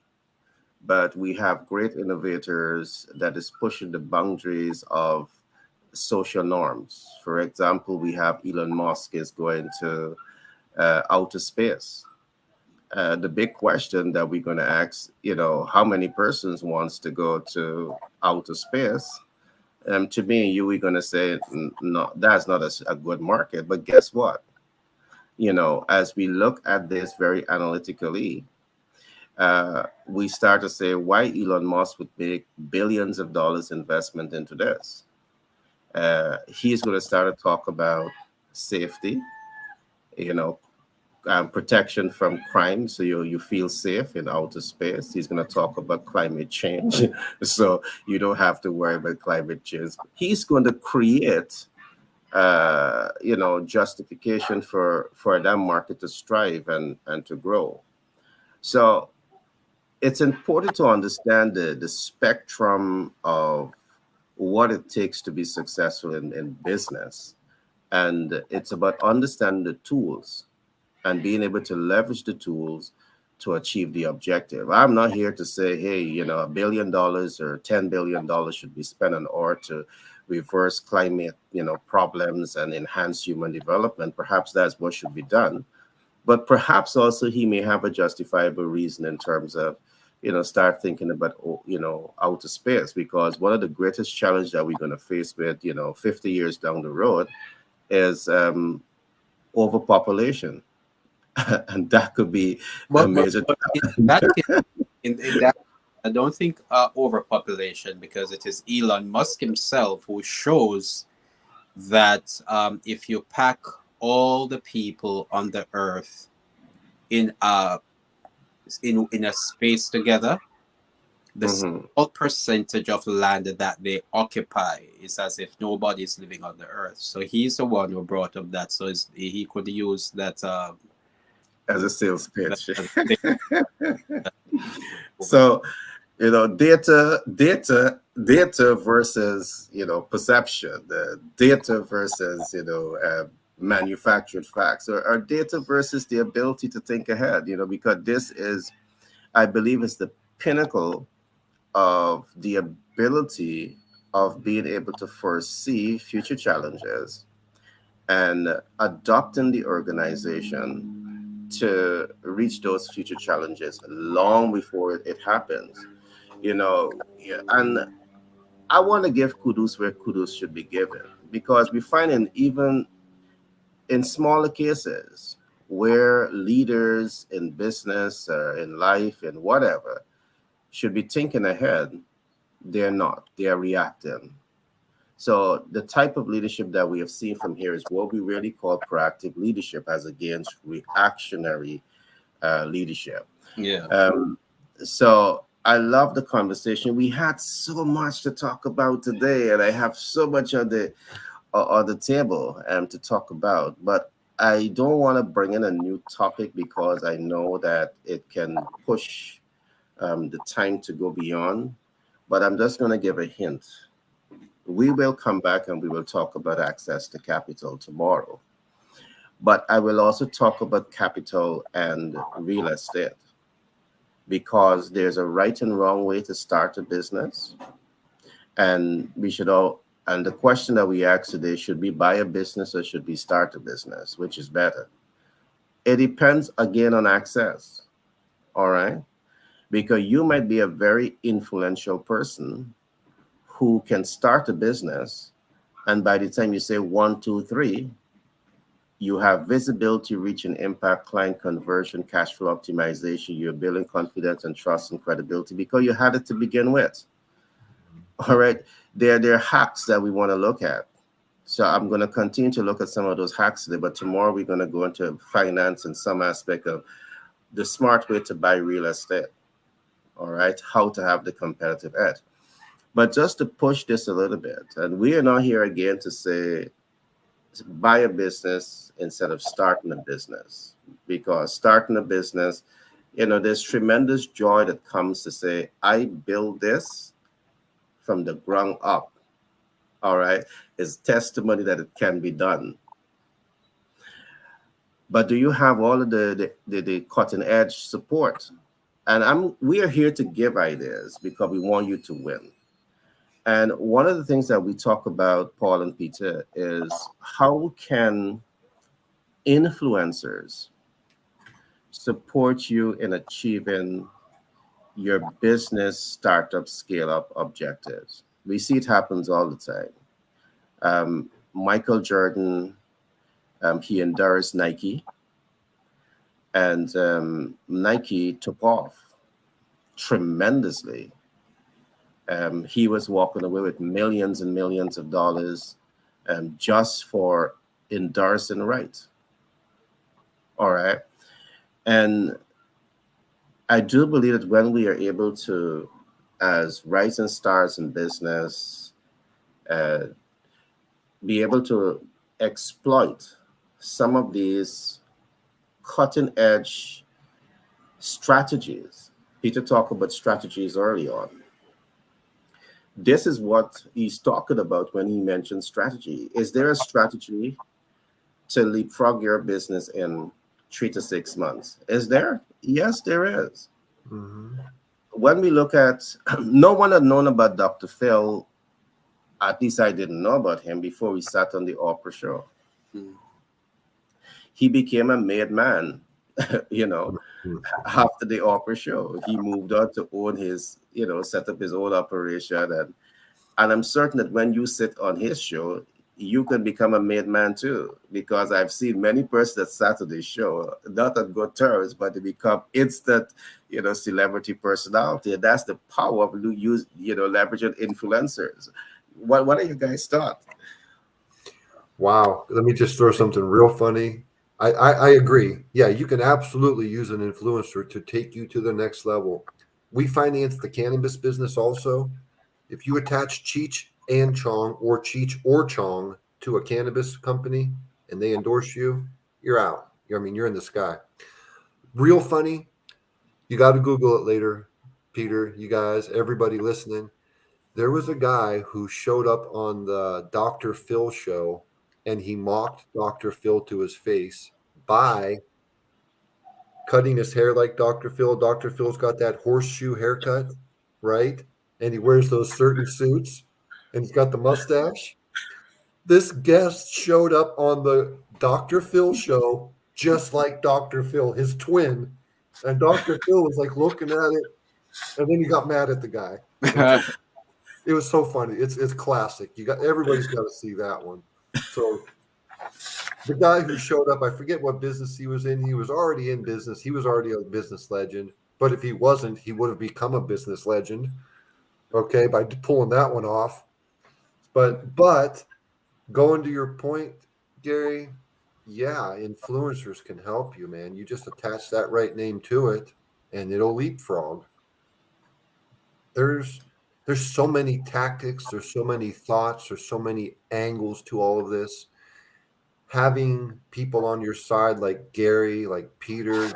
but we have great innovators that is pushing the boundaries of social norms. For example, we have Elon Musk is going to outer space. The big question that we're going to ask, how many persons wants to go to outer space? To me, we're going to say, no, that's not a good market. But guess what? As we look at this very analytically, we start to say why Elon Musk would make billions of dollars investment into this. He's going to start to talk about safety, protection from crime, so you feel safe in outer space. He's going to talk about climate change, so you don't have to worry about climate change. He's going to create, justification for that market to strive and to grow. So it's important to understand the spectrum of what it takes to be successful in business, and it's about understanding the tools and being able to leverage the tools to achieve the objective. I'm not here to say, hey, $1 billion or $10 billion should be spent on order to reverse climate, problems and enhance human development. Perhaps that's what should be done. But perhaps also he may have a justifiable reason in terms of, start thinking about, outer space, because one of the greatest challenges that we're going to face with, 50 years down the road is overpopulation. And that could be a major. But in that, I don't think overpopulation, because it is Elon Musk himself who shows that if you pack all the people on the earth in a space together, the small percentage of land that they occupy is as if nobody is living on the earth. So he's the one who brought up that. So he could use that as a sales pitch. So, data versus, perception, the data versus, manufactured facts, or data versus the ability to think ahead, because this is, I believe, is the pinnacle of the ability of being able to foresee future challenges and adopting the organization to reach those future challenges long before it happens. Yeah, and I want to give kudos where kudos should be given, because we find in even in smaller cases where leaders in business, in life, in whatever, should be thinking ahead, they're not. They are reacting. So the type of leadership that we have seen from here is what we really call proactive leadership, as against reactionary leadership. Yeah. Um, so I love the conversation. We had so much to talk about today, and I have so much on the table to talk about. But I don't want to bring in a new topic because I know that it can push the time to go beyond. But I'm just going to give a hint. We will come back and we will talk about access to capital tomorrow. But I will also talk about capital and real estate, because there's a right and wrong way to start a business. And we should all, and the question that we ask today, should we buy a business or should we start a business? Which is better? It depends again on access. All right. Because you might be a very influential person who can start a business. And by the time you say one, two, three, you have visibility, reach, and impact, client conversion, cash flow optimization. You're building confidence and trust and credibility because you had it to begin with. All right. There are hacks that we want to look at. So I'm going to continue to look at some of those hacks today, but tomorrow we're going to go into finance and some aspect of the smart way to buy real estate. All right. How to have the competitive edge. But just to push this a little bit, and we are not here again to say buy a business instead of starting a business, because starting a business, there's tremendous joy that comes to say, I build this from the ground up. All right. It's testimony that it can be done. But do you have all of the cutting edge support? And we are here to give ideas because we want you to win. And one of the things that we talk about, Paul and Peter, is how can influencers support you in achieving your business startup scale up objectives? We see it happens all the time. Michael Jordan, he endorsed Nike, and Nike took off tremendously. He was walking away with millions and millions of dollars just for endorsing right. All right. And I do believe that when we are able to, as rising stars in business, uh, be able to exploit some of these cutting edge strategies. Peter talked about strategies early on. This is what he's talking about when he mentions strategy. Is there a strategy to leapfrog your business in 3 to 6 months? Is there? Yes, there is. Mm-hmm. When we look at, no one had known about Dr. Phil, at least I didn't know about him before we sat on the Oprah show. Mm. He became a made man, Mm-hmm. after the Oprah show. He moved on to own his, set up his own operation. And I'm certain that when you sit on his show, you can become a made man too, because I've seen many persons that sat on this show, not on good terms, but they become instant, celebrity personality. And that's the power of leveraging influencers. What are you guys thought? Wow. Let me just throw something real funny. I agree. Yeah, you can absolutely use an influencer to take you to the next level. We finance the cannabis business also. If you attach Cheech and Chong or Cheech or Chong to a cannabis company and they endorse you, you're out. You're in the sky. Real funny. You got to Google it later, Peter, you guys, everybody listening. There was a guy who showed up on the Dr. Phil show and he mocked Dr. Phil to his face by cutting his hair like Dr. Phil. Dr. Phil's got that horseshoe haircut, right? And he wears those certain suits and he's got the mustache. This guest showed up on the Dr. Phil show just like Dr. Phil, his twin. And Dr. Phil was like looking at it, and then he got mad at the guy. It was so funny. It's classic. Everybody's got to see that one. So the guy who showed up, I forget what business he was in. He was already in business. He was already a business legend. But if he wasn't, he would have become a business legend. Okay, by pulling that one off. But going to your point, Gary, yeah, influencers can help you, man. You just attach that right name to it, and it'll leapfrog. There's so many tactics, there's so many thoughts, there's so many angles to all of this. Having people on your side like Gary, like Peter,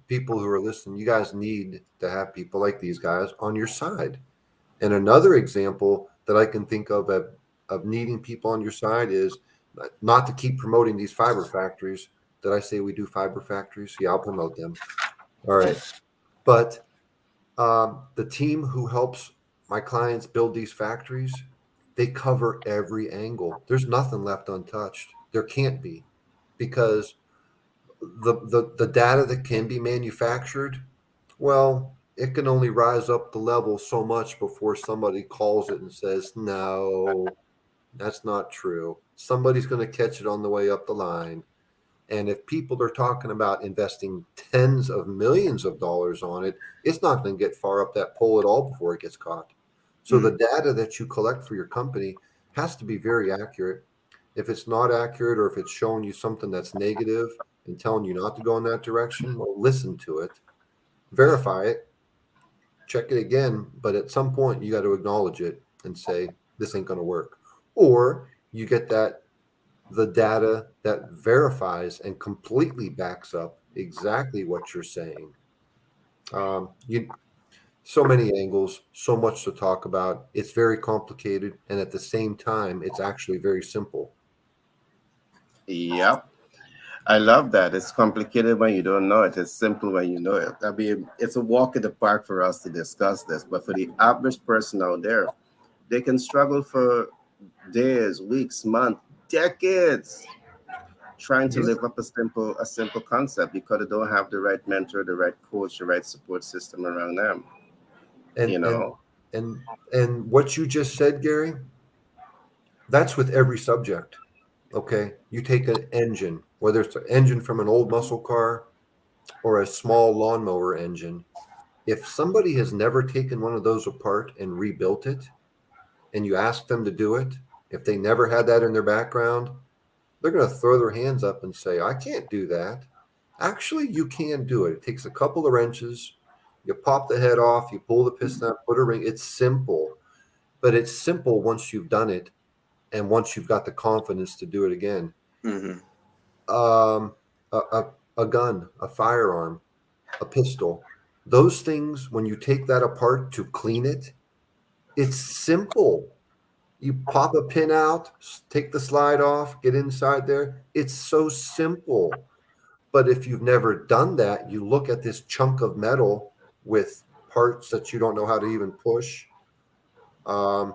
people who are listening, you guys need to have people like these guys on your side. And another example that I can think of needing people on your side is not to keep promoting these fiber factories. Did I say we do fiber factories? Yeah, I'll promote them. All right. But the team who helps my clients build these factories, they cover every angle. There's nothing left untouched. There can't be, because the data that can be manufactured, well, it can only rise up the level so much before somebody calls it and says, no, that's not true. Somebody's going to catch it on the way up the line. And if people are talking about investing tens of millions of dollars on it, it's not going to get far up that pole at all before it gets caught. So the data that you collect for your company has to be very accurate. If it's not accurate, or if it's showing you something that's negative and telling you not to go in that direction, well, listen to it, verify it, check it again. But at some point, you got to acknowledge it and say, this ain't going to work. Or you get the data that verifies and completely backs up exactly what you're saying. So many angles, so much to talk about. It's very complicated, and at the same time, it's actually very simple. Yep. I love that. It's complicated when you don't know it. It's simple when you know it. I mean, it's a walk in the park for us to discuss this, but for the average person out there, they can struggle for days, weeks, months, decades trying to live up a simple concept because they don't have the right mentor, the right coach, the right support system around them. And You and know, and what you just said, Gary, that's with every subject. Okay, you take an engine, whether it's an engine from an old muscle car or a small lawnmower engine. If somebody has never taken one of those apart and rebuilt it, and you ask them to do it, if they never had that in their background, they're going to throw their hands up and say, I can't do that. Actually, you can do it. It takes a couple of wrenches. You pop the head off, you pull the piston out, put a ring. It's simple, but it's simple once you've done it and once you've got the confidence to do it again. Mhm. Um, a gun, a firearm, a pistol, those things, when you take that apart to clean it, it's simple. You pop a pin out, take the slide off, get inside there. It's so simple. But if you've never done that, you look at this chunk of metal with parts that you don't know how to even push, and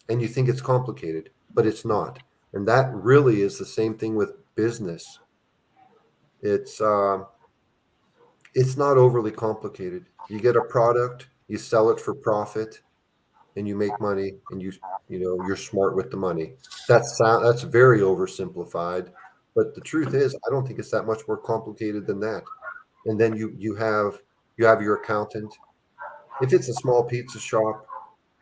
you think it's complicated, but it's not. And that really is the same thing with business. It's it's not overly complicated. You get a product, you sell it for profit, and you make money, and you're smart with the money. That's very oversimplified, but the truth is, I don't think it's that much more complicated than that. And then you have your accountant. If it's a small pizza shop,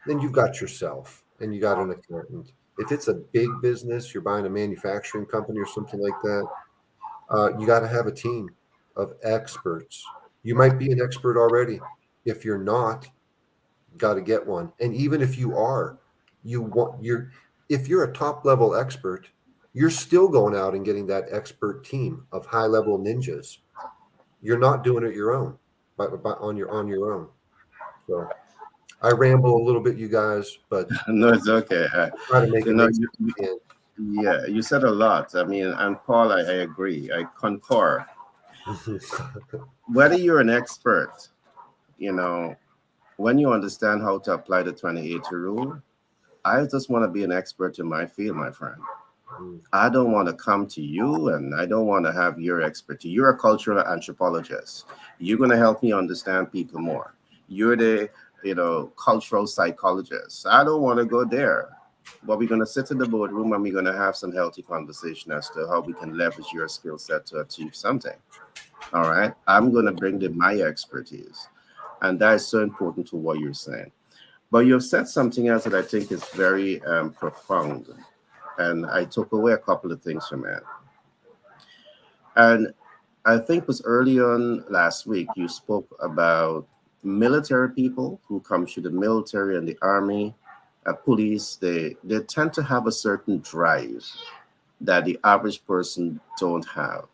then you've got yourself and you got an accountant. If it's a big business, you're buying a manufacturing company or something like that, you got to have a team of experts. You might be an expert already. If you're not, got to get one. And even if you are, if you're a top level expert, you're still going out and getting that expert team of high level ninjas. You're not doing it your own, on your own. So I ramble a little bit, you guys, but no, it's okay. try to make You it know, make you, sense. yeah, you said a lot. I mean, and Paul, I agree. I concur. Whether you're an expert, you know, when you understand how to apply the 2080 rule, I just want to be an expert in my field, my friend. Mm. I don't want to come to you and I don't want to have your expertise. You're a cultural anthropologist. You're going to help me understand people more. You're the, cultural psychologist. I don't want to go there. But we're going to sit in the boardroom and we're going to have some healthy conversation as to how we can leverage your skill set to achieve something. All right. I'm going to bring in my expertise. And that is so important to what you're saying. But you've said something else that I think is very profound. And I took away a couple of things from it. And I think it was early on last week, you spoke about military people who come through the military and the army, police. They tend to have a certain drive that the average person don't have.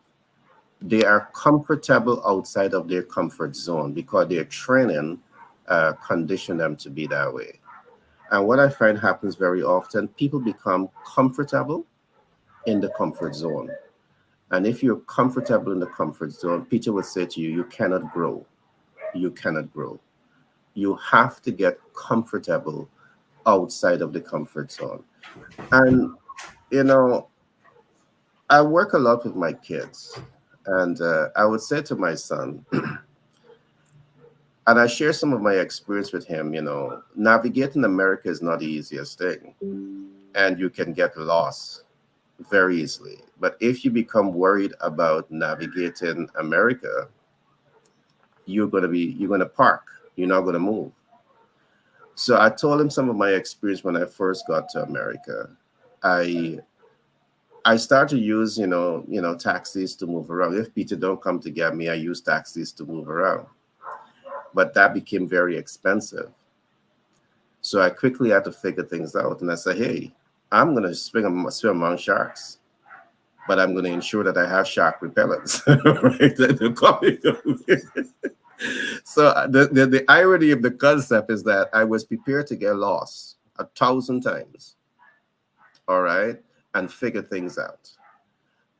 They are comfortable outside of their comfort zone because their training condition them to be that way. And what I find happens very often, people become comfortable in the comfort zone. And if you're comfortable in the comfort zone, Peter would say to you, you cannot grow. You cannot grow. You have to get comfortable outside of the comfort zone. And, you know, I work a lot with my kids. And I would say to my son, and I share some of my experience with him, navigating America is not the easiest thing. And you can get lost very easily. But if you become worried about navigating America, you're gonna park. You're not gonna move. So I told him some of my experience when I first got to America. I I started to use, taxis to move around. If Peter don't come to get me, I use taxis to move around. But that became very expensive. So I quickly had to figure things out. And I said, hey, I'm gonna swim among sharks, but I'm going to ensure that I have shark repellents. Right? So the irony of the concept is that I was prepared to get lost 1,000 times, all right, and figure things out.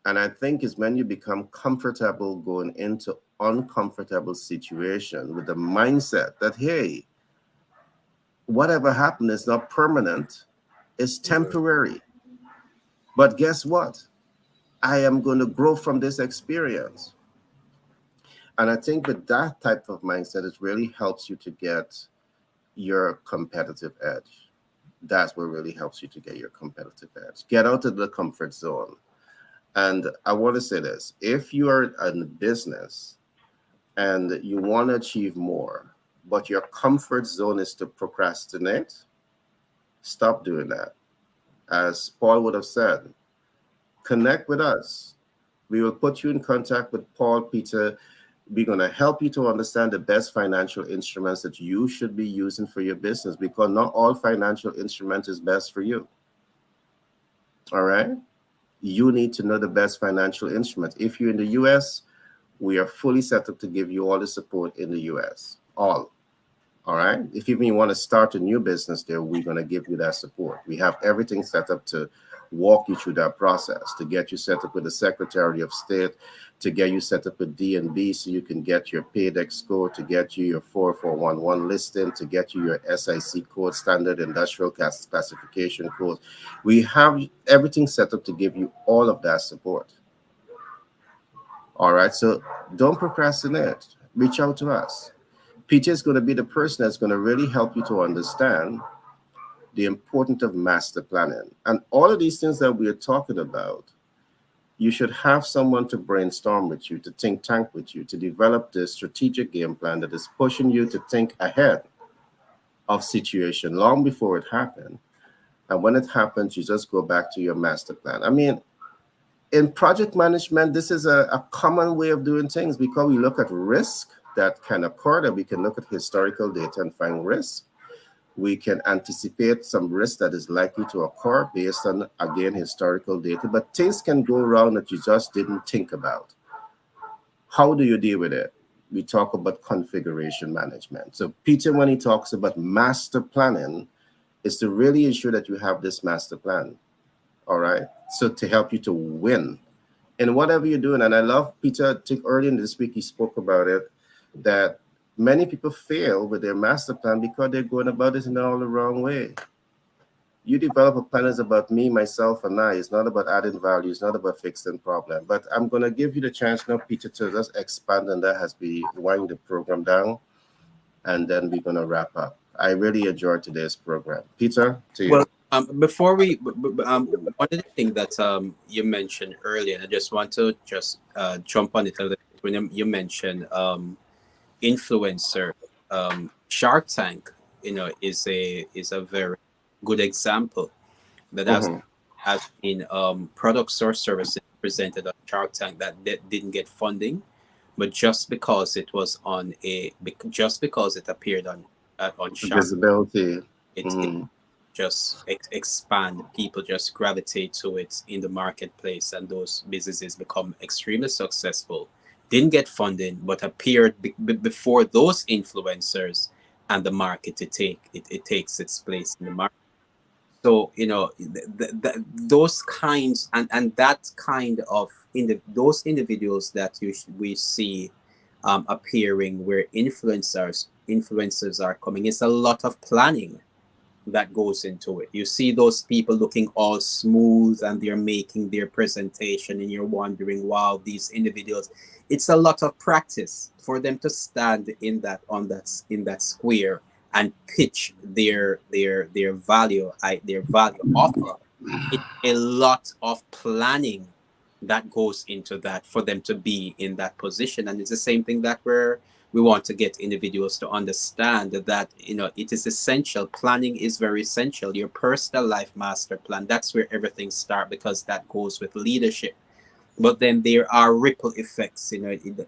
And I think is when you become comfortable going into uncomfortable situation with the mindset that, hey, whatever happened is not permanent, it's temporary. But guess what? I am going to grow from this experience. And I think with that type of mindset, it really helps you to get your competitive edge. That's what really helps you to get your competitive edge. Get out of the comfort zone. And I want to say this, if you are in business and you want to achieve more, but your comfort zone is to procrastinate, stop doing that. As Paul would have said, connect with us. We will put you in contact with Paul, Peter. We're going to help you to understand the best financial instruments that you should be using for your business, because not all financial instrument is best for you. All right? You need to know the best financial instrument. If you're in the US, we are fully set up to give you all the support in the US. All right? If even you want to start a new business there, we're going to give you that support. We have everything set up to walk you through that process, to get you set up with the Secretary of State, to get you set up with DNB so you can get your PAYDEX score, to get you your 4411 listing, to get you your SIC code, Standard Industrial Classification code. We have everything set up to give you all of that support. All right, so don't procrastinate. Reach out to us. Peter is going to be the person that's going to really help you to understand the importance of master planning. And all of these things that we are talking about, you should have someone to brainstorm with you, to think tank with you, to develop the strategic game plan that is pushing you to think ahead of situation long before it happens. And when it happens, you just go back to your master plan. I mean, in project management, this is a common way of doing things, because we look at risk that can occur, that we can look at historical data and find risk. We can anticipate some risk that is likely to occur based on, again, historical data, but things can go wrong that you just didn't think about. How do you deal with it? We talk about configuration management. So Peter, when he talks about master planning, is to really ensure that you have this master plan, all right? So to help you to win in whatever you're doing. And I love Peter, I think earlier in this week, he spoke about it, that many people fail with their master plan because they're going about it in all the wrong way. You develop a plan is about me, myself, and I. It's not about adding value. It's not about fixing problem. But I'm gonna give you the chance now, Peter, to just expand on that as we wind the program down, and then we're gonna wrap up. I really enjoyed today's program. Peter, to Well, you. before we, one of the things that you mentioned earlier, and I just want to just jump on it a little bit when you mentioned influencer. Shark Tank, is a very good example that Mhm. has been products or services presented on Shark Tank that didn't get funding, but just because it was just because it appeared on Shark, Visibility. it Mhm. just expand. People just gravitate to it in the marketplace, and those businesses become extremely successful. Didn't get funding, but appeared before those influencers, and the market it takes its place in the market. So those kinds and that kind of those individuals that we see appearing where influencers are coming. It's a lot of planning that goes into it. You see those people looking all smooth and they're making their presentation, and you're wondering, wow, these individuals. It's a lot of practice for them to stand in that square and pitch their value offer. It's a lot of planning that goes into that for them to be in that position, and it's the same thing that we want to get individuals to understand that it is essential. Planning is very essential. Your personal life master plan, that's where everything starts, because that goes with leadership. But then there are ripple effects,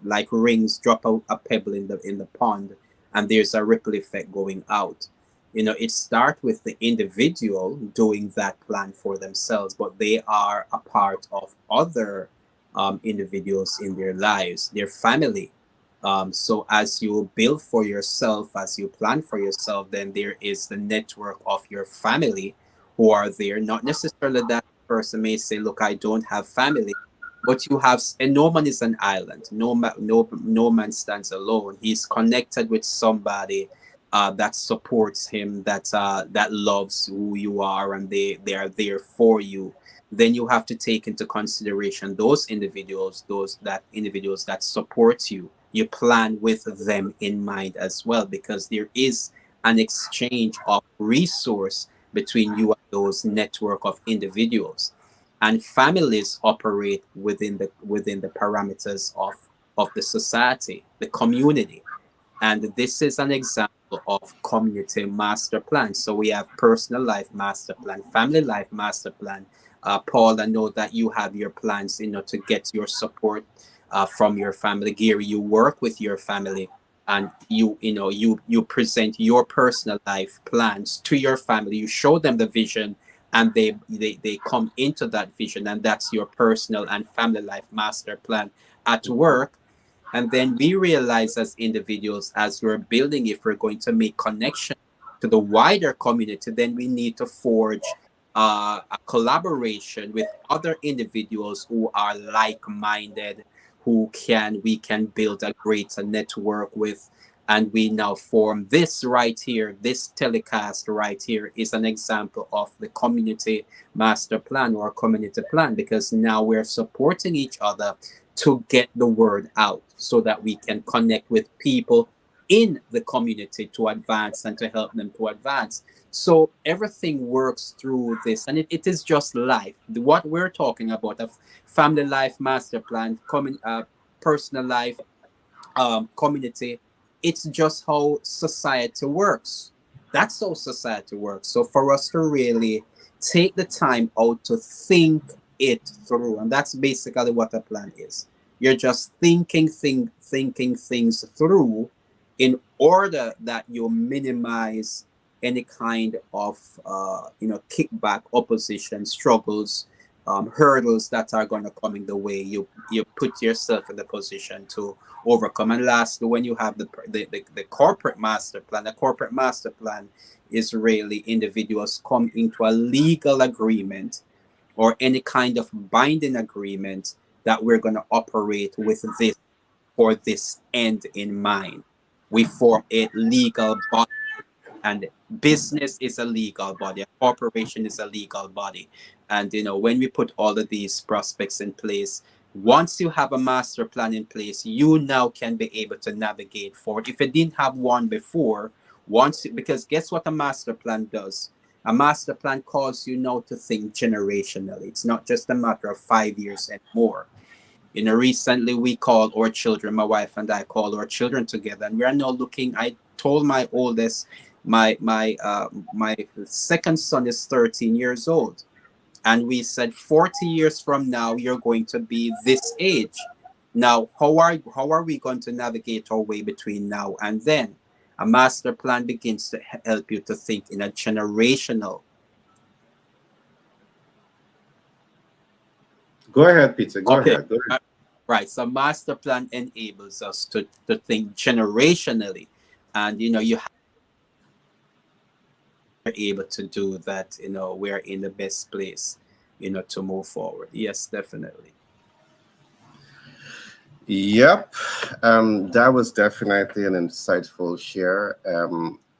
like rings drop a pebble in the pond, and there's a ripple effect going out. It starts with the individual doing that plan for themselves, but they are a part of other individuals in their lives, their family. So as you build for yourself, as you plan for yourself, then there is the network of your family who are there. Not necessarily that person may say, look, I don't have family, but you have, and no man is an island. No man stands alone. He's connected with somebody that supports him, that loves who you are, and they are there for you. Then you have to take into consideration those individuals that support you. You plan with them in mind as well, because there is an exchange of resource between you and those network of individuals. And families operate within the parameters of the society, the community. And this is an example of community master plan. So we have personal life master plan, family life master plan. Paul, I know that you have your plans, to get your support from your family. Gary, you work with your family, and you present your personal life plans to your family. You show them the vision, and they come into that vision, and that's your personal and family life master plan at work. And then we realize as individuals, as we're building, if we're going to make connection to the wider community, then we need to forge a collaboration with other individuals who are like-minded, who we can build a greater network with. And we now form this right here. This telecast right here is an example of the community master plan or community plan, because now we're supporting each other to get the word out so that we can connect with people in the community to advance and to help them to advance. So everything works through this, and it is just life. What we're talking about, a family life master plan, personal life, community, it's just how society works. That's how society works. So for us to really take the time out to think it through, and that's basically what a plan is. You're just thinking things through in order that you minimize any kind of kickback, opposition, struggles, hurdles that are going to come in the way. You put yourself in the position to overcome. And lastly, when you have the corporate master plan, the corporate master plan is really individuals come into a legal agreement or any kind of binding agreement that we're going to operate with this for this end in mind. We form a legal body And business is a legal body, a corporation is a legal body. And when we put all of these prospects in place, once you have a master plan in place, you now can be able to navigate forward. If you didn't have one before, because guess what a master plan does? A master plan calls you now to think generationally. It's not just a matter of 5 years and more. Recently we called our children, my wife and I called our children together, and we are now looking. I told my oldest, my second son is 13 years old, and we said 40 years from now you're going to be this age. Now, how are we going to navigate our way between now and then? A master plan begins to help you to think in a generational. Go ahead, Peter. Go Okay. ahead. Go ahead. Right. So master plan enables us to think generationally. And you are able to do that, we're in the best place, to move forward. Yes, definitely. Yep. That was definitely an insightful share.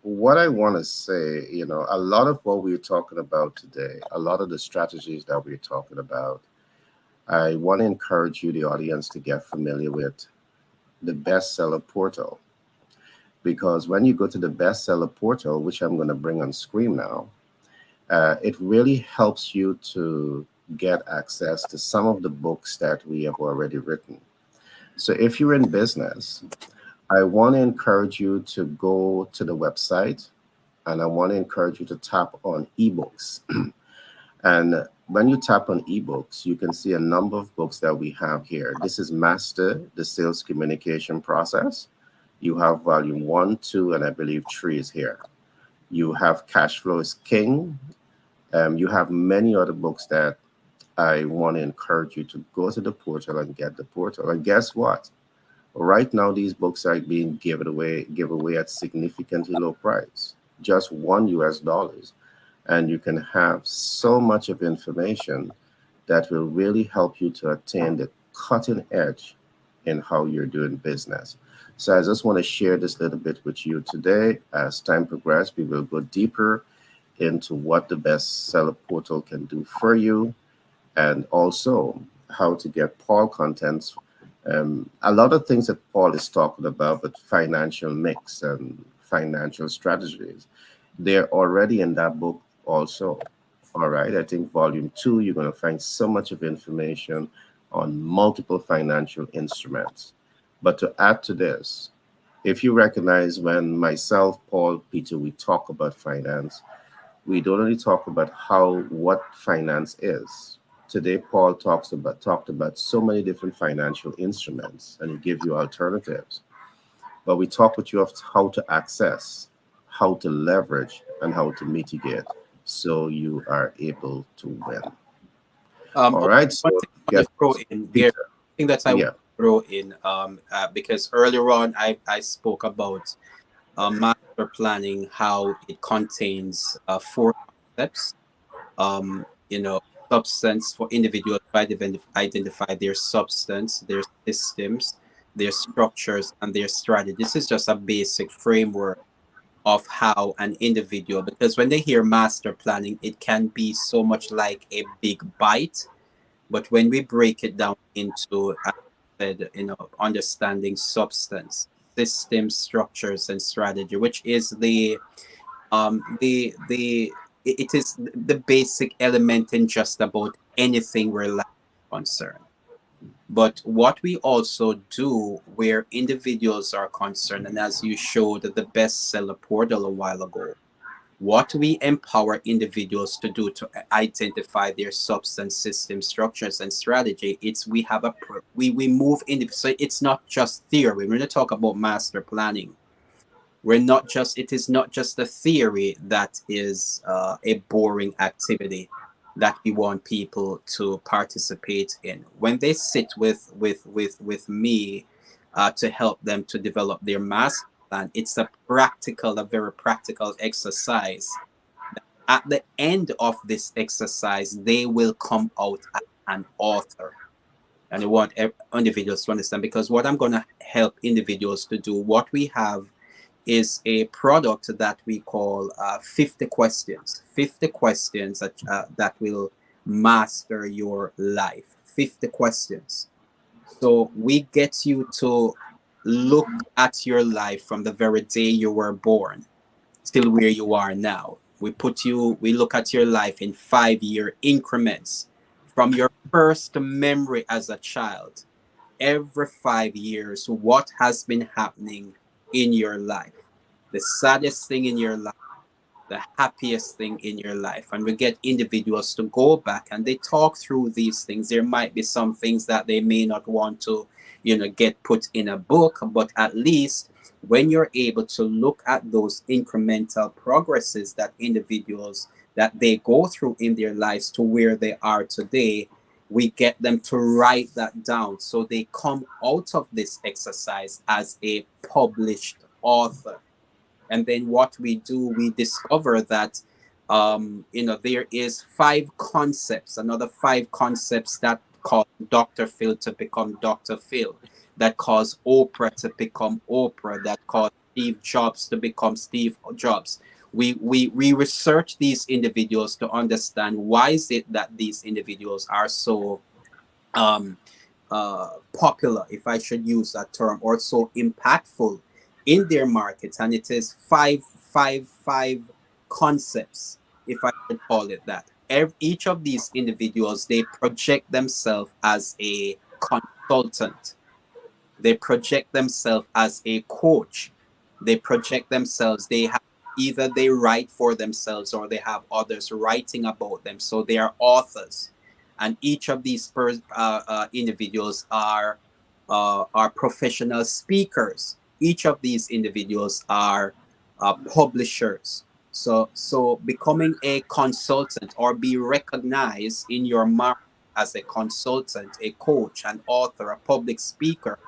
What I want to say, a lot of what we're talking about today, a lot of the strategies that we're talking about, I want to encourage you, the audience, to get familiar with the bestseller portal. Because when you go to the bestseller portal, which I'm going to bring on screen now, it really helps you to get access to some of the books that we have already written. So if you're in business, I want to encourage you to go to the website, and I want to encourage you to tap on ebooks. And when you tap on ebooks, you can see a number of books that we have here. This is Master the Sales Communication Process. You have volume 1, 2, and I believe 3 is here. You have Cash Flow is King. You have many other books that I want to encourage you to go to the portal and get the portal. And guess what? Right now, these books are being given away at significantly low price, just $1. And you can have so much of information that will really help you to attain the cutting edge in how you're doing business. So I just want to share this little bit with you today. As time progresses, we will go deeper into what the bestseller portal can do for you, and also how to get Paul contents. A lot of things that Paul is talking about, but financial mix and financial strategies, they're already in that book also. All right. I think volume 2, you're going to find so much of information on multiple financial instruments. But to add to this, if you recognize when myself, Paul, Peter, we talk about finance, we don't only talk about what finance is. Today, Paul talked about so many different financial instruments, and he gives you alternatives. But we talk with you of how to access, how to leverage, and how to mitigate, so you are able to win. All right. So get throw in here. I think that's I throw in because earlier on I spoke about master planning, how it contains 4 steps. Substance for individuals to identify their substance, their systems, their structures, and their strategy. This is just a basic framework of how an individual, because when they hear master planning, it can be so much like a big bite. But when we break it down into, as I said, understanding substance, systems, structures, and strategy, which is it is the basic element in just about anything we're concerned. But what we also do where individuals are concerned, and as you showed the bestseller portal a while ago, what we empower individuals to do to identify their substance, system, structures, and strategy, it's we move in. So it's not just theory. We're going to talk about master planning. It is not just a theory that is a boring activity that we want people to participate in. When they sit with me to help them to develop their master plan, it's a very practical exercise. At the end of this exercise, they will come out as an author. And I want individuals to understand, because what I'm going to help individuals to do, what we have is a product that we call 50 questions. 50 questions that will master your life. 50 questions. So we get you to look at your life from the very day you were born till where you are now. We look at your life in 5 year increments from your first memory as a child. Every 5 years, what has been happening in your life, the saddest thing in your life, the happiest thing in your life. And we get individuals to go back and they talk through these things. There might be some things that they may not want to, get put in a book, but at least when you're able to look at those incremental progresses that individuals that they go through in their lives to where they are today, we get them to write that down so they come out of this exercise as a published author. And then what we do, we discover that there is another five concepts that cause Dr. Phil to become Dr. Phil, that cause Oprah to become Oprah, that cause Steve Jobs to become Steve Jobs. We research these individuals to understand why is it that these individuals are so um, popular, if I should use that term, or so impactful in their markets. And it is five concepts, if I should call it that. Each of these individuals, they project themselves as a consultant. They project themselves as a coach. They project themselves, either they write for themselves or they have others writing about them. So they are authors. And each of these individuals are professional speakers. Each of these individuals are publishers. So becoming a consultant or be recognized in your market as a consultant, a coach, an author, a public speaker,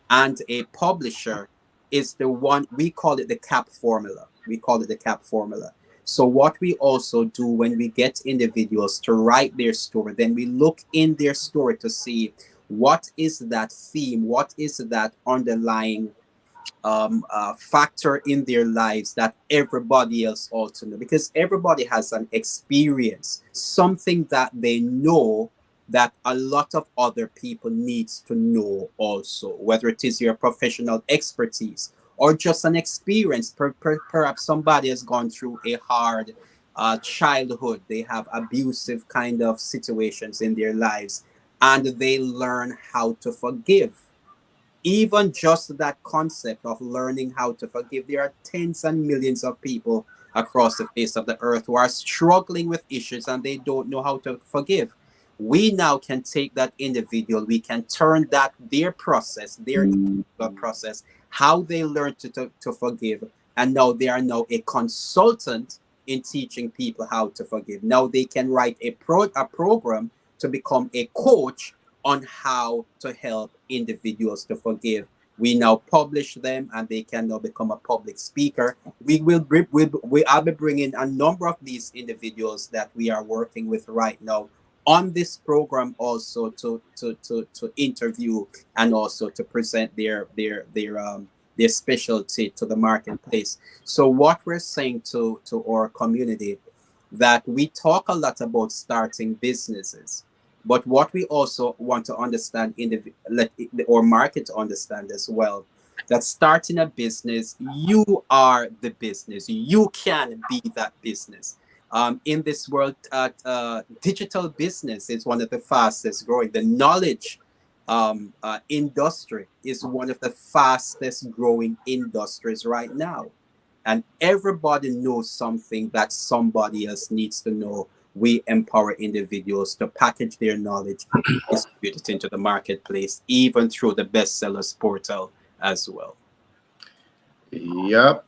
and a publisher is the one we call it the CAP formula. We call it the CAP formula. So what we also do when we get individuals to write their story, then we look in their story to see what is that theme, what is that underlying factor in their lives that everybody else also know, because everybody has an experience, something that they know that a lot of other people needs to know also, whether it is your professional expertise or just an experience. Perhaps somebody has gone through a hard childhood, they have abusive kind of situations in their lives, and they learn how to forgive. Even just that concept of learning how to forgive, there are tens and millions of people across the face of the earth who are struggling with issues and they don't know how to forgive. We now can take that individual, we can turn that their process, their process, how they learn to forgive, and now they are now a consultant in teaching people how to forgive. Now they can write a program to become a coach on how to help individuals to forgive. We now publish them and they can now become a public speaker. I'll be bringing a number of these individuals that we are working with right now on this program also to interview and also to present their specialty to the marketplace. So what we're saying to our community, that we talk a lot about starting businesses, but what we also want to understand let our market to understand as well, that starting a business, you are the business. You can be that business. In this world, digital business is one of the fastest growing. The knowledge industry is one of the fastest growing industries right now. And everybody knows something that somebody else needs to know. We empower individuals to package their knowledge, distribute it into the marketplace, even through the bestsellers portal as well. Yep.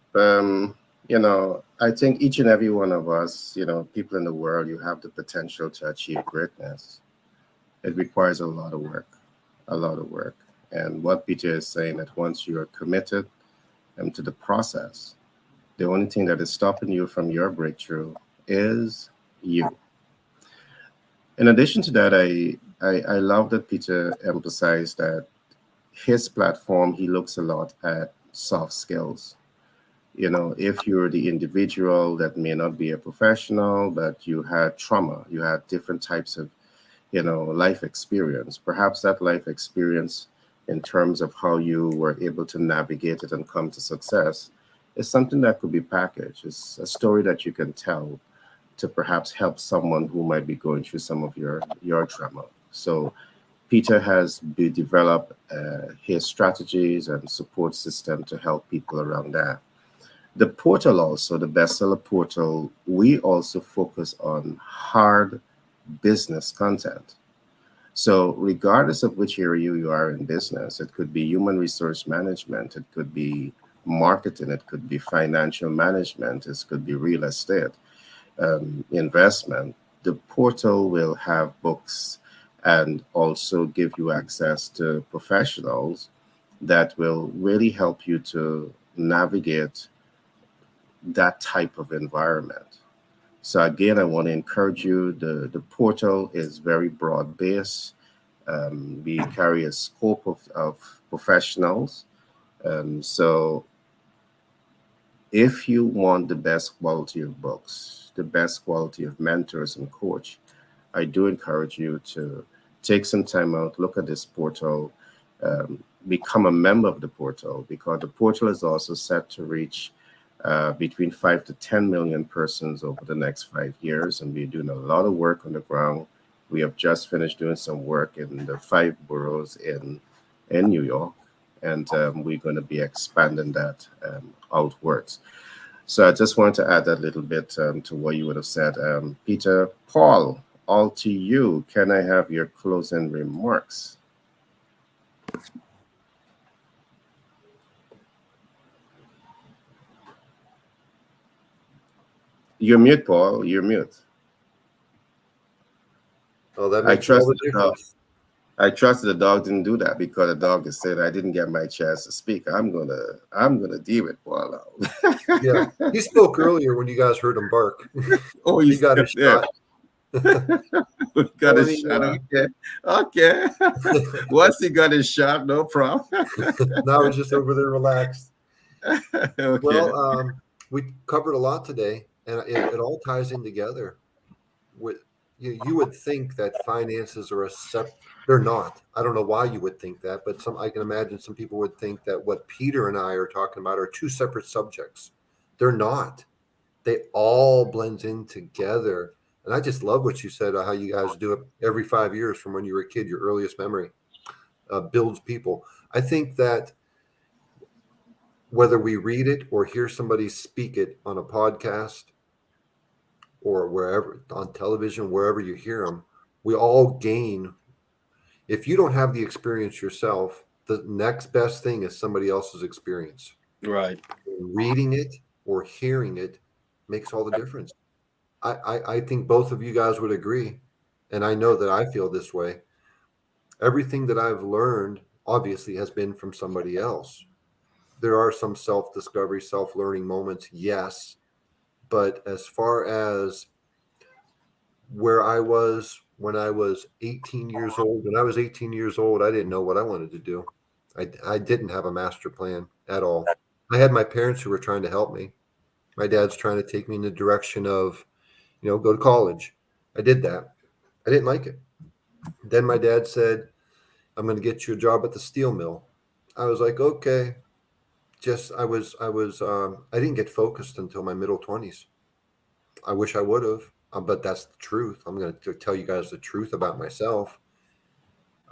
I think each and every one of us, people in the world, you have the potential to achieve greatness. It requires a lot of work, a lot of work. And what Peter is saying, that once you are committed to the process, the only thing that is stopping you from your breakthrough is you. In addition to that, I love that Peter emphasized that his platform, he looks a lot at soft skills. if you're the individual that may not be a professional, but you had trauma, you had different types of, life experience, perhaps that life experience in terms of how you were able to navigate it and come to success is something that could be packaged. It's a story that you can tell to perhaps help someone who might be going through some of your trauma. So Peter has developed his strategies and support system to help people around that. The portal also, the bestseller portal, we also focus on hard business content. So regardless of which area you are in business, it could be human resource management, it could be marketing, it could be financial management, it could be real estate, investment. The portal will have books and also give you access to professionals that will really help you to navigate that type of environment. So again, I want to encourage you. The portal is very broad based. We carry a scope of professionals. So if you want the best quality of books, the best quality of mentors and coach, I do encourage you to take some time out, look at this portal, become a member of the portal, because the portal is also set to reach between 5 to 10 million persons over the next 5 years. And we're doing a lot of work on the ground. We have just finished doing some work in the 5 boroughs in New York, and we're going to be expanding that outwards. So I just wanted to add that little bit to what you would have said. Peter, Paul, all to you. Can I have your closing remarks? You're mute, Paul. You're mute. Oh, that makes all the difference. I trusted the dog didn't do that, because the dog has said I didn't get my chance to speak. I'm gonna deal with Paul now. Yeah, he spoke earlier when you guys heard him bark. Oh, he got a shot. We got a shot. Okay. Once he got his shot, no problem. Now he's just over there relaxed. Okay. Well, we covered a lot today, and it all ties in together. With you would think that finances are they're not. I don't know why you would think that, but I can imagine some people would think that what Peter and I are talking about are two separate subjects. They're not. They all blend in together. And I just love what you said, how you guys do it every 5 years from when you were a kid. Your earliest memory builds people. I think that whether we read it or hear somebody speak it on a podcast or wherever, on television, wherever you hear them, we all gain. If you don't have the experience yourself, the next best thing is somebody else's experience. Right. Reading it or hearing it makes all the difference. I think both of you guys would agree, and I know that I feel this way. Everything that I've learned obviously has been from somebody else. There are some self-discovery, self-learning moments, yes, but as far as where I was when I was 18 years old, I didn't know what I wanted to do. I didn't have a master plan at all. I had my parents who were trying to help me. My dad's trying to take me in the direction of, go to college. I did that. I didn't like it. Then my dad said, I'm going to get you a job at the steel mill. I was like, okay. I didn't get focused until my middle 20s. I wish I would have, but that's the truth. I'm going to tell you guys the truth about myself.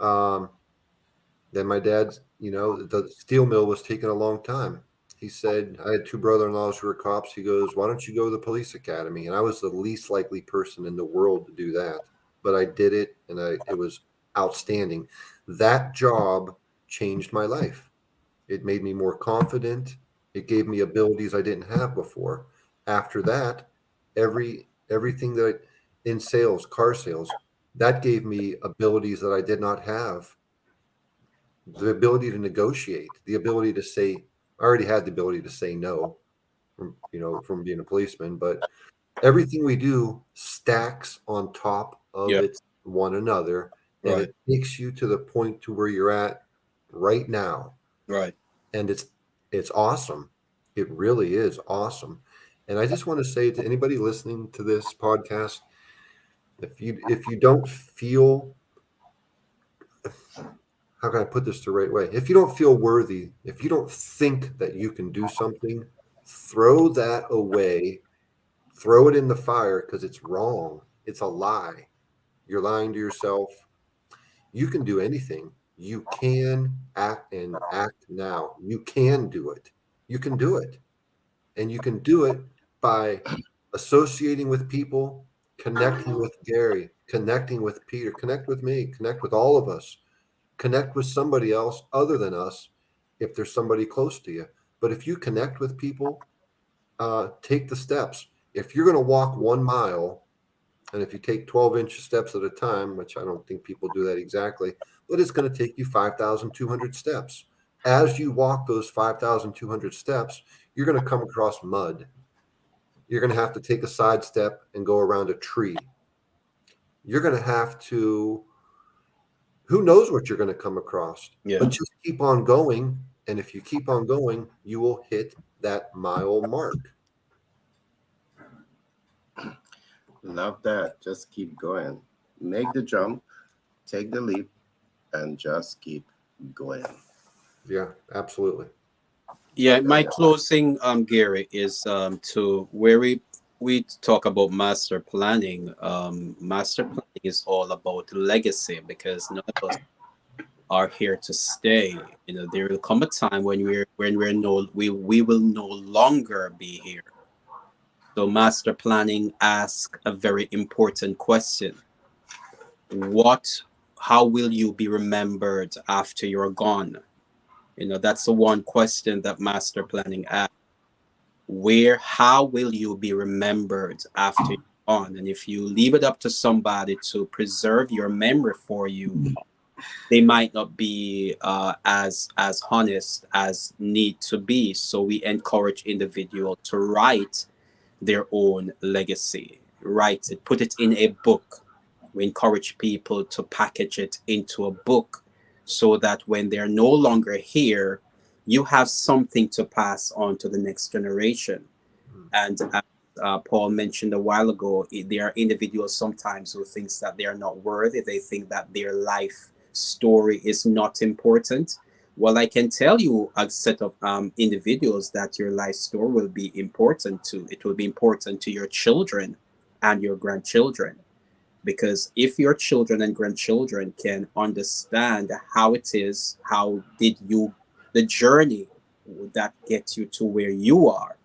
Then my dad's, the steel mill was taking a long time. He said, I had 2 brother-in-laws who were cops. He goes, why don't you go to the police academy? And I was the least likely person in the world to do that. But I did it, and it was outstanding. That job changed my life. It made me more confident. It gave me abilities I didn't have before. After that, everything that in sales, car sales, that gave me abilities that I did not have. The ability to negotiate, the ability to say, I already had the ability to say no from being a policeman, but everything we do stacks on top of one another, and it takes you to the point to where you're at right now. Right. And it's awesome. It really is awesome. And I just want to say to anybody listening to this podcast, if you don't feel, how can I put this the right way? If you don't feel worthy, if you don't think that you can do something, throw that away, throw it in the fire, because it's wrong. It's a lie. You're lying to yourself. You can do anything. You can act and act now. You can do it. You can do it. And you can do it by associating with people, connecting with Gary, connecting with Peter, connect with me, connect with all of us, connect with somebody else other than us if there's somebody close to you. But if you connect with people, take the steps. If you're going to walk 1 mile, and if you take 12-inch steps at a time, which I don't think people do that exactly, but it's going to take you 5,200 steps. As you walk those 5,200 steps, you're going to come across mud. You're going to have to take a side step and go around a tree. You're going to have to, who knows what you're going to come across, but just keep on going. And if you keep on going, you will hit that mile mark. Love that. Just keep going. Make the jump, take the leap, and just keep going. Yeah, absolutely. Yeah, my closing, Gary, is to where we talk about master planning. Master planning is all about legacy, because none of us are here to stay. You know, there will come a time when we will no longer be here. So master planning asks a very important question. How will you be remembered after you're gone? You know, that's the one question that master planning asks. How will you be remembered after you're gone? And if you leave it up to somebody to preserve your memory for you, they might not be as honest as need to be. So we encourage individuals to write their own legacy, write it, put it in a book. We encourage people to package it into a book, so that when they're no longer here, you have something to pass on to the next generation. And as Paul mentioned a while ago, there are individuals sometimes who think that they are not worthy. They think that their life story is not important. Well, I can tell you a set of individuals that your life story will be important to. It will be important to your children and your grandchildren. Because if your children and grandchildren can understand how it is, how did you, the journey that gets you to where you are,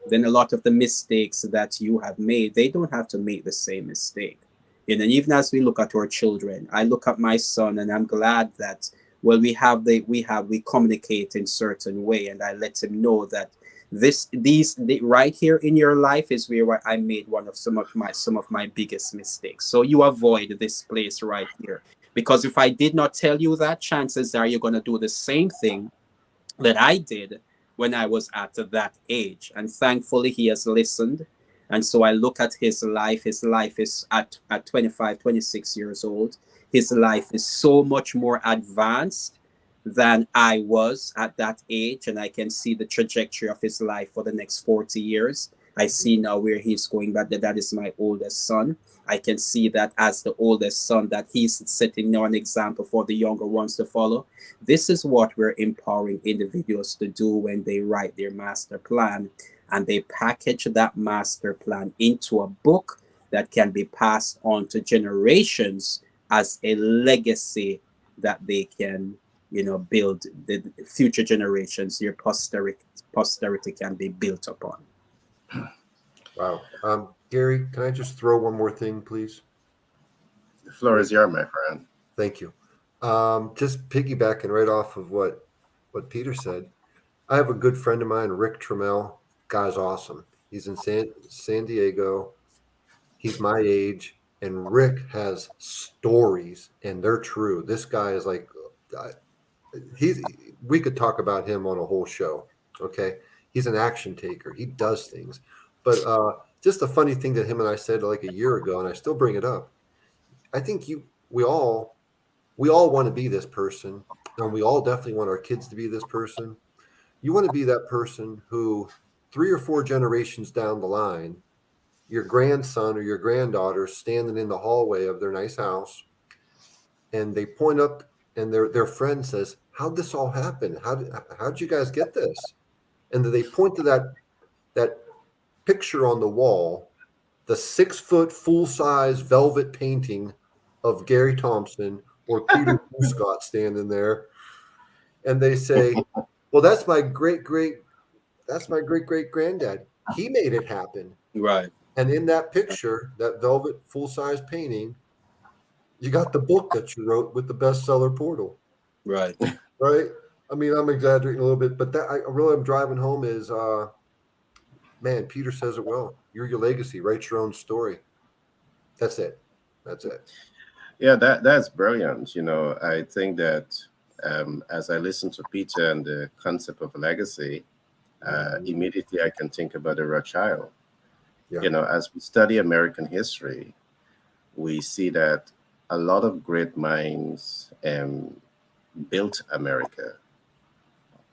then a lot of the mistakes that you have made, they don't have to make the same mistake. And even as we look at our children, I look at my son and I'm glad that, well, we communicate in certain way, and I let him know that right here in your life is where I made some of my biggest mistakes. So you avoid this place right here, because if I did not tell you that, chances are you're going to do the same thing that I did when I was at that age. And thankfully he has listened. And so I look at his life. His life is at 25, 26 years old. His life is so much more advanced than I was at that age. And I can see the trajectory of his life for the next 40 years. I see now where he's going, but that is my oldest son. I can see that as the oldest son, that he's setting now an example for the younger ones to follow. This is what we're empowering individuals to do when they write their master plan, and they package that master plan into a book that can be passed on to generations as a legacy that they can, build the future generations. Your posterity can be built upon. Wow. Gary, can I just throw one more thing, please? The floor is yours, my friend. Thank you. Just piggybacking right off of what Peter said. I have a good friend of mine, Rick Trammell. Guy's awesome. He's in San Diego. He's my age, and Rick has stories, and they're true. This guy is like, we could talk about him on a whole show. Okay, he's an action taker. He does things. But just a funny thing that him and I said like a year ago, and I still bring it up. I think we all want to be this person, and we all definitely want our kids to be this person. You want to be that person who 3 or 4 generations down the line, your grandson or your granddaughter standing in the hallway of their nice house, and they point up, and their friend says, "How'd this all happen? How'd you guys get this?" And then they point to that picture on the wall, the 6 foot full size velvet painting of Gary Thompson or Peter Scott standing there, and they say, "Well, that's my great great granddad. He made it happen." Right. And in that picture, that velvet full size painting, you got the book that you wrote with the bestseller portal, Right. right? I mean, I'm exaggerating a little bit, but that I really am driving home is, man, Peter says it well. You're your legacy. Write your own story. That's it. That's it. Yeah, that's brilliant. I think that as I listen to Peter and the concept of legacy, immediately I can think about the Rothschild. Yeah. As we study American history, we see that a lot of great minds built America.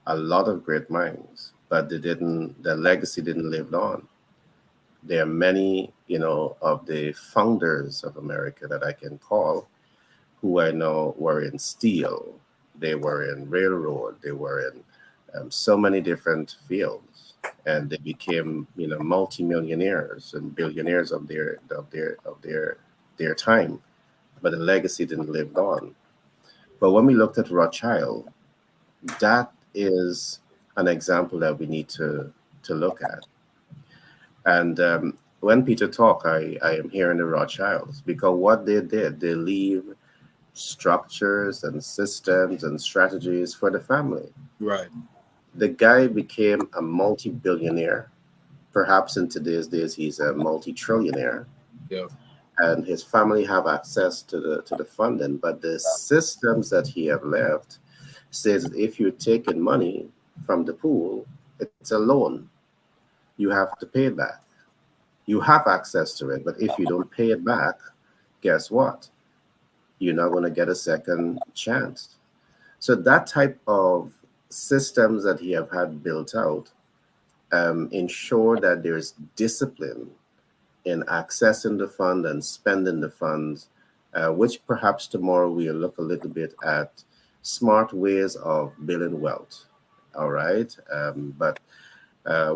A lot of great minds, but their legacy didn't live on. There are many, of the founders of America that I can call who I know were in steel, they were in railroad, they were in so many different fields, and they became, multimillionaires and billionaires of their time, but the legacy didn't live on. But when we looked at Rothschild, that is an example that we need to look at. And when Peter talk, I am hearing the Rothschilds because what they did, they leave structures and systems and strategies for the family. Right. The guy became a multi-billionaire. Perhaps in today's days, he's a multi-trillionaire, Yeah. and his family have access to the funding. But the systems that he have left says that if you're taking money from the pool, it's a loan. You have to pay it back. You have access to it, but if you don't pay it back, guess what? You're not going to get a second chance. So that type of systems that he have had built out ensure that there's discipline in accessing the fund and spending the funds, which perhaps tomorrow we'll look a little bit at smart ways of building wealth. All right. But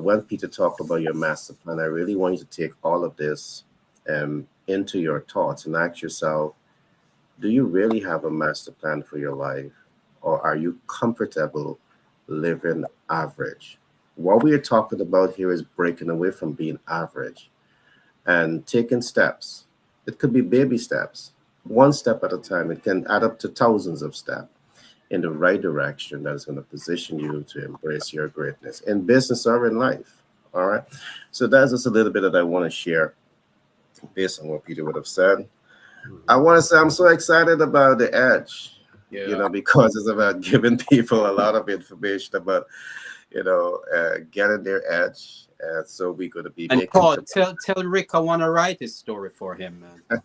when Peter talked about your master plan, I really want you to take all of this into your thoughts and ask yourself, do you really have a master plan for your life? Or are you comfortable living average? What we are talking about here is breaking away from being average and taking steps. It could be baby steps, one step at a time. It can add up to thousands of steps in the right direction that is going to position you to embrace your greatness in business or in life. All right. So that's just a little bit that I want to share based on what Peter would have said. I want to say I'm so excited about the edge, Yeah. because it's about giving people a lot of information about, getting their edge. So we're going to be And making. Paul, tell Rick I want to write his story for him, man.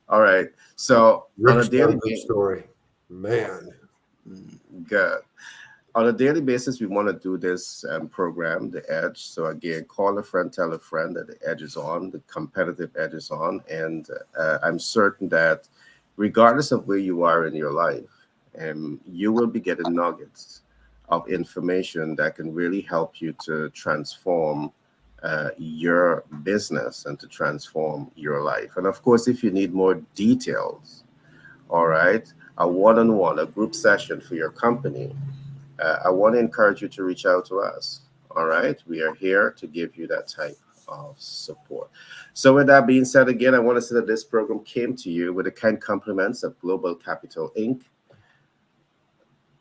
All right. So on a Rick's got a daily good basis, story, man. good. On a daily basis, we want to do this program, The Edge. So again, call a friend, tell a friend that the edge is on, the competitive edge is on. And I'm certain that regardless of where you are in your life, you will be getting nuggets of information that can really help you to transform your business and to transform your life. And of course, if you need more details, all right, a one-on-one, a group session for your company, I want to encourage you to reach out to us. All right. We are here to give you that type of support. So, with that being said, again, I want to say that this program came to you with the kind compliments of Global Capital Inc.,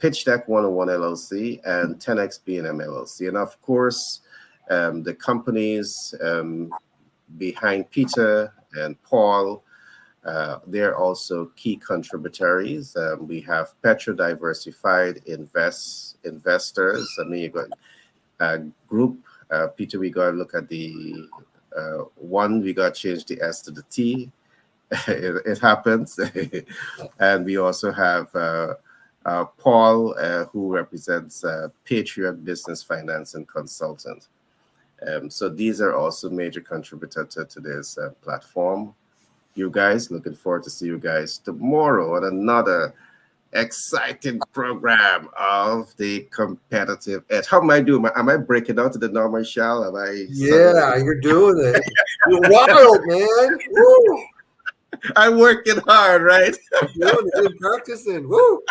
Pitch Deck 101 LLC, and 10X B&M LLC. And of course, the companies behind Peter and Paul, they're also key contributors. We have Petro Diversified Investors. I mean, you got a group. Peter, we got to look at the one. We got to change the S to the T. It happens. And we also have Paul, who represents Patriot Business Finance and Consultant. So these are also major contributors to today's platform. You guys, looking forward to see you guys tomorrow on another exciting program of the competitive edge. How am I doing? Am I breaking out to the normal shell? Am I? Yeah, you're doing it. You're wild, man. Woo! I'm working hard, right? You're doing it. You're practicing. Woo!